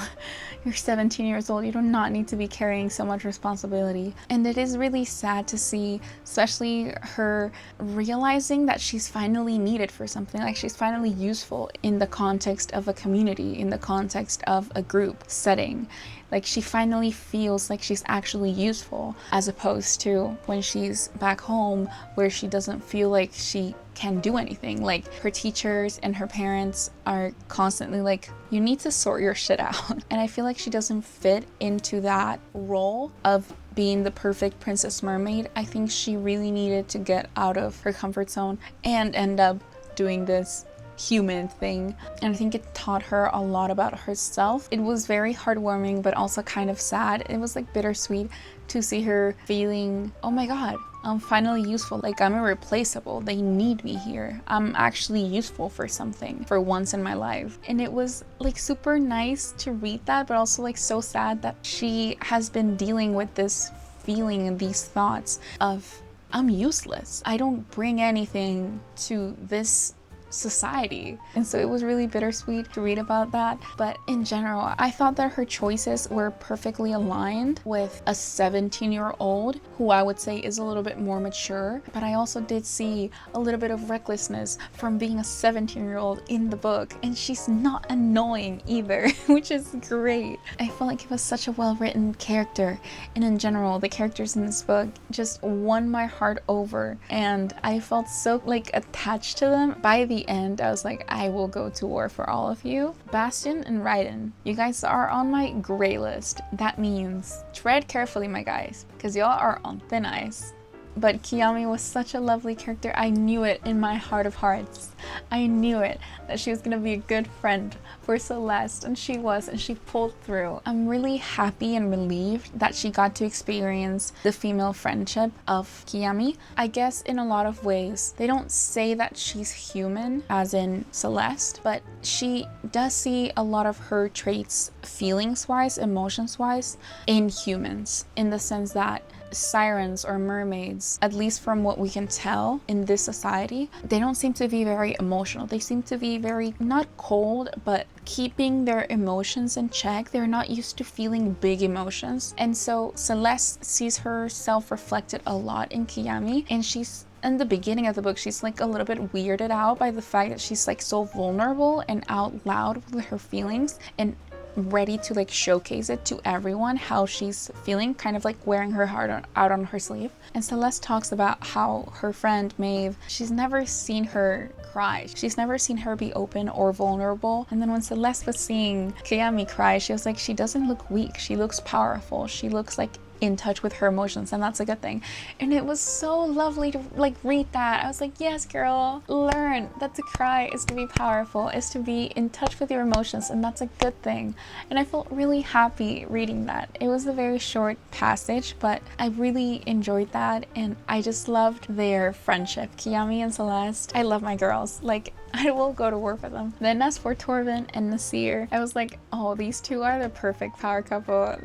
you're 17 years old. You do not need to be carrying so much responsibility. And it is really sad to see, especially her realizing that she's finally needed for something. Like, she's finally useful in the context of a community, in the context of a group setting. Like, she finally feels like she's actually useful, as opposed to when she's back home where she doesn't feel like she can do anything. Like, her teachers and her parents are constantly like, you need to sort your shit out. And I feel like she doesn't fit into that role of being the perfect princess mermaid. I think she really needed to get out of her comfort zone and end up doing this human thing, and I think it taught her a lot about herself. It was very heartwarming, but also kind of sad. It was like bittersweet to see her feeling, oh my god, I'm finally useful. Like, I'm irreplaceable. They need me here. I'm actually useful for something for once in my life. And it was like super nice to read that, but also like so sad that she has been dealing with this feeling and these thoughts of, I'm useless. I don't bring anything to this society. And so it was really bittersweet to read about that. But in general, I thought that her choices were perfectly aligned with a 17-year-old who I would say is a little bit more mature. But I also did see a little bit of recklessness from being a 17-year-old in the book, and she's not annoying either, which is great. I felt like it was such a well-written character, and in general the characters in this book just won my heart over, and I felt so like attached to them. By the end I was like, I will go to war for all of you. Bastion and Raiden, you guys are on my gray list. That means tread carefully, my guys, because y'all are on thin ice. But Kiyomi was such a lovely character. I knew it in my heart of hearts. I knew it, that she was gonna be a good friend for Celeste, and she was, and she pulled through. I'm really happy and relieved that she got to experience the female friendship of Kiyomi. I guess in a lot of ways, they don't say that she's human, as in Celeste, but she does see a lot of her traits, feelings-wise, emotions-wise, in humans, in the sense that sirens or mermaids, at least from what we can tell in this society, they don't seem to be very emotional. They seem to be very, not cold, but keeping their emotions in check. They're not used to feeling big emotions. And so Celeste sees herself reflected a lot in Kiyomi, and she's in the beginning of the book, she's like a little bit weirded out by the fact that she's like so vulnerable and out loud with her feelings, and ready to like showcase it to everyone how she's feeling, kind of like wearing her heart out on her sleeve. And Celeste talks about how her friend Maeve, she's never seen her cry. She's never seen her be open or vulnerable. And then when Celeste was seeing Kiyomi cry, she was like, she doesn't look weak. She looks powerful. She looks like in touch with her emotions, and that's a good thing. And it was so lovely to like read that. I was like, yes girl, learn that to cry is to be powerful, is to be in touch with your emotions, and that's a good thing. And I felt really happy reading that. It was a very short passage, but I really enjoyed that, and I just loved their friendship. Kiyomi and Celeste, I love my girls. Like, I will go to war for them. Then as for Torvin and Nasir, I was like, oh, these two are the perfect power couple.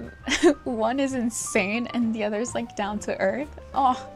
One is insane and the other is like down to earth. Oh,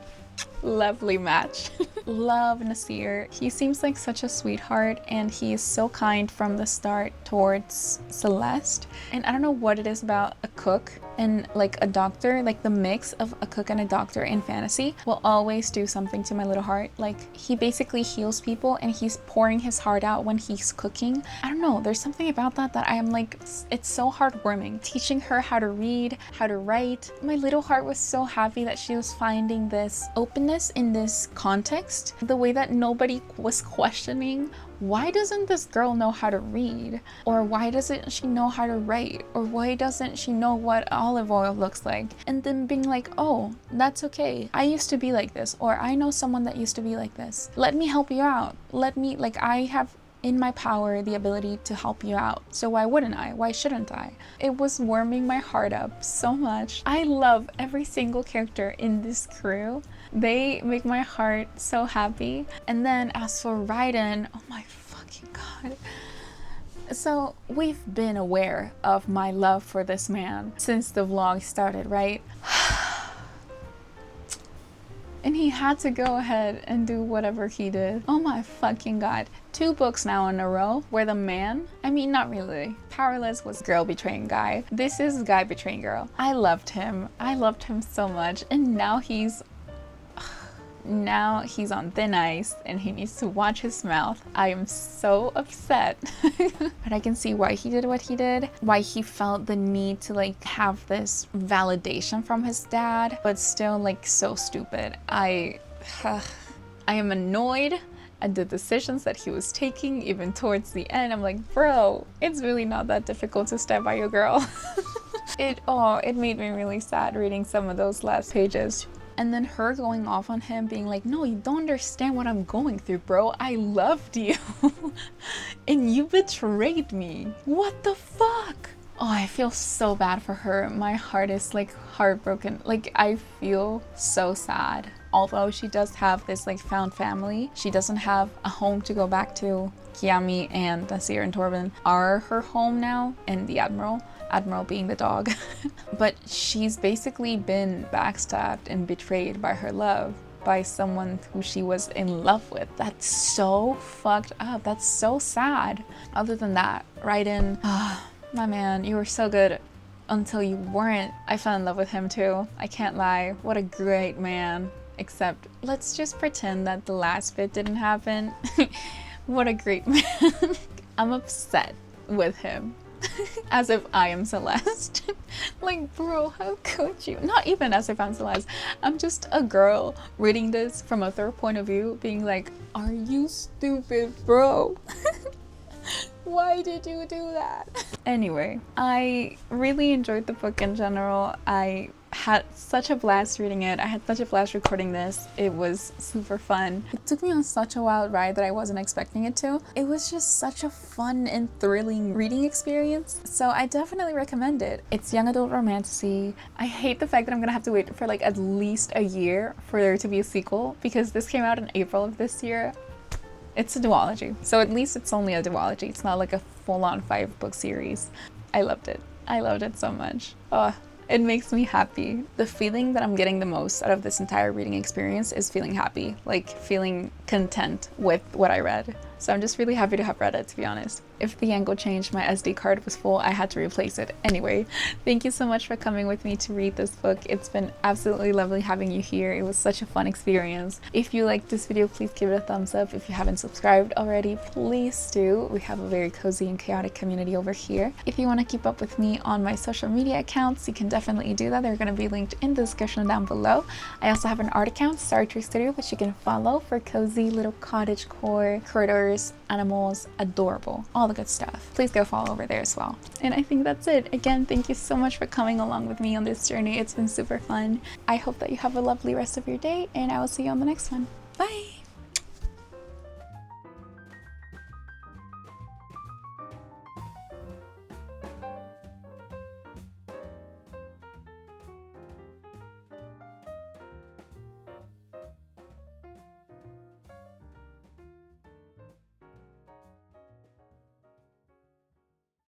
lovely match. Love Nasir. He seems like such a sweetheart, and he is so kind from the start towards Celeste. And I don't know what it is about a cook and like a doctor, like the mix of a cook and a doctor in fantasy will always do something to my little heart. Like, he basically heals people and he's pouring his heart out when he's cooking. I don't know, there's something about that I am like, it's so heartwarming. Teaching her how to read, how to write. My little heart was so happy that she was finding this openness in this context. The way that nobody was questioning, why doesn't this girl know how to read? Or why doesn't she know how to write? Or why doesn't she know what olive oil looks like? And then being like, oh, that's okay. I used to be like this. Or I know someone that used to be like this. Let me help you out. Let me, like, I have in my power the ability to help you out. So why wouldn't I? Why shouldn't I? It was warming my heart up so much. I love every single character in this crew. They make my heart so happy. And then as for Raiden, oh my fucking god. So we've been aware of my love for this man since the vlog started, right? And he had to go ahead and do whatever he did. Oh my fucking god. 2 books now in a row where the man, I mean, not really. Powerless was girl betraying guy. This is guy betraying girl. I loved him. I loved him so much. And now he's on thin ice and he needs to watch his mouth. I am so upset. But I can see why he did what he did, why he felt the need to like have this validation from his dad, but still like so stupid. I am annoyed at the decisions that he was taking even towards the end. I'm like, bro, it's really not that difficult to stand by your girl. It made me really sad reading some of those last pages. And then her going off on him, being like, no, you don't understand what I'm going through, bro. I loved you. And you betrayed me. What the fuck? Oh, I feel so bad for her. My heart is like heartbroken. Like, I feel so sad. Although she does have this like found family, she doesn't have a home to go back to. Kiyomi and Nasir and Torvin are her home now, and the Admiral being the dog. But she's basically been backstabbed and betrayed by her love. by someone who she was in love with. That's so fucked up. That's so sad. Other than that, write in, my man, you were so good until you weren't. I fell in love with him too. I can't lie. What a great man. Except, let's just pretend that the last bit didn't happen. What a great man. I'm upset with him. As if I am Celeste. Like, bro, how could you? Not even as if I'm Celeste. I'm just a girl reading this from a third point of view, being like, are you stupid, bro? Why did you do that? Anyway, I really enjoyed the book in general. I had such a blast reading it. I had such a blast recording this. It was super fun. It took me on such a wild ride that I wasn't expecting it to. It was just such a fun and thrilling reading experience. So I definitely recommend it. It's young adult romantasy. I hate the fact that I'm gonna have to wait for like at least a year for there to be a sequel, because this came out in April of this year. It's a duology, so at least it's only a duology. It's not like a full-on 5-book series. I loved it. I loved it so much. Oh, it makes me happy. The feeling that I'm getting the most out of this entire reading experience is feeling happy, like feeling content with what I read. So I'm just really happy to have read it, to be honest. If the angle changed, my SD card was full, I had to replace it. Anyway, thank you so much for coming with me to read this book. It's been absolutely lovely having you here. It was such a fun experience. If you liked this video, please give it a thumbs up. If you haven't subscribed already, please do. We have a very cozy and chaotic community over here. If you want to keep up with me on my social media accounts, you can definitely do that. They're going to be linked in the description down below. I also have an art account, Star Tree Studio, which you can follow for cozy little cottage core critters, animals, adorable, all the good stuff. Please go follow over there as well. And I think that's it. Again, thank you so much for coming along with me on this journey. It's been super fun. I hope that you have a lovely rest of your day, and I will see you on the next one. Bye!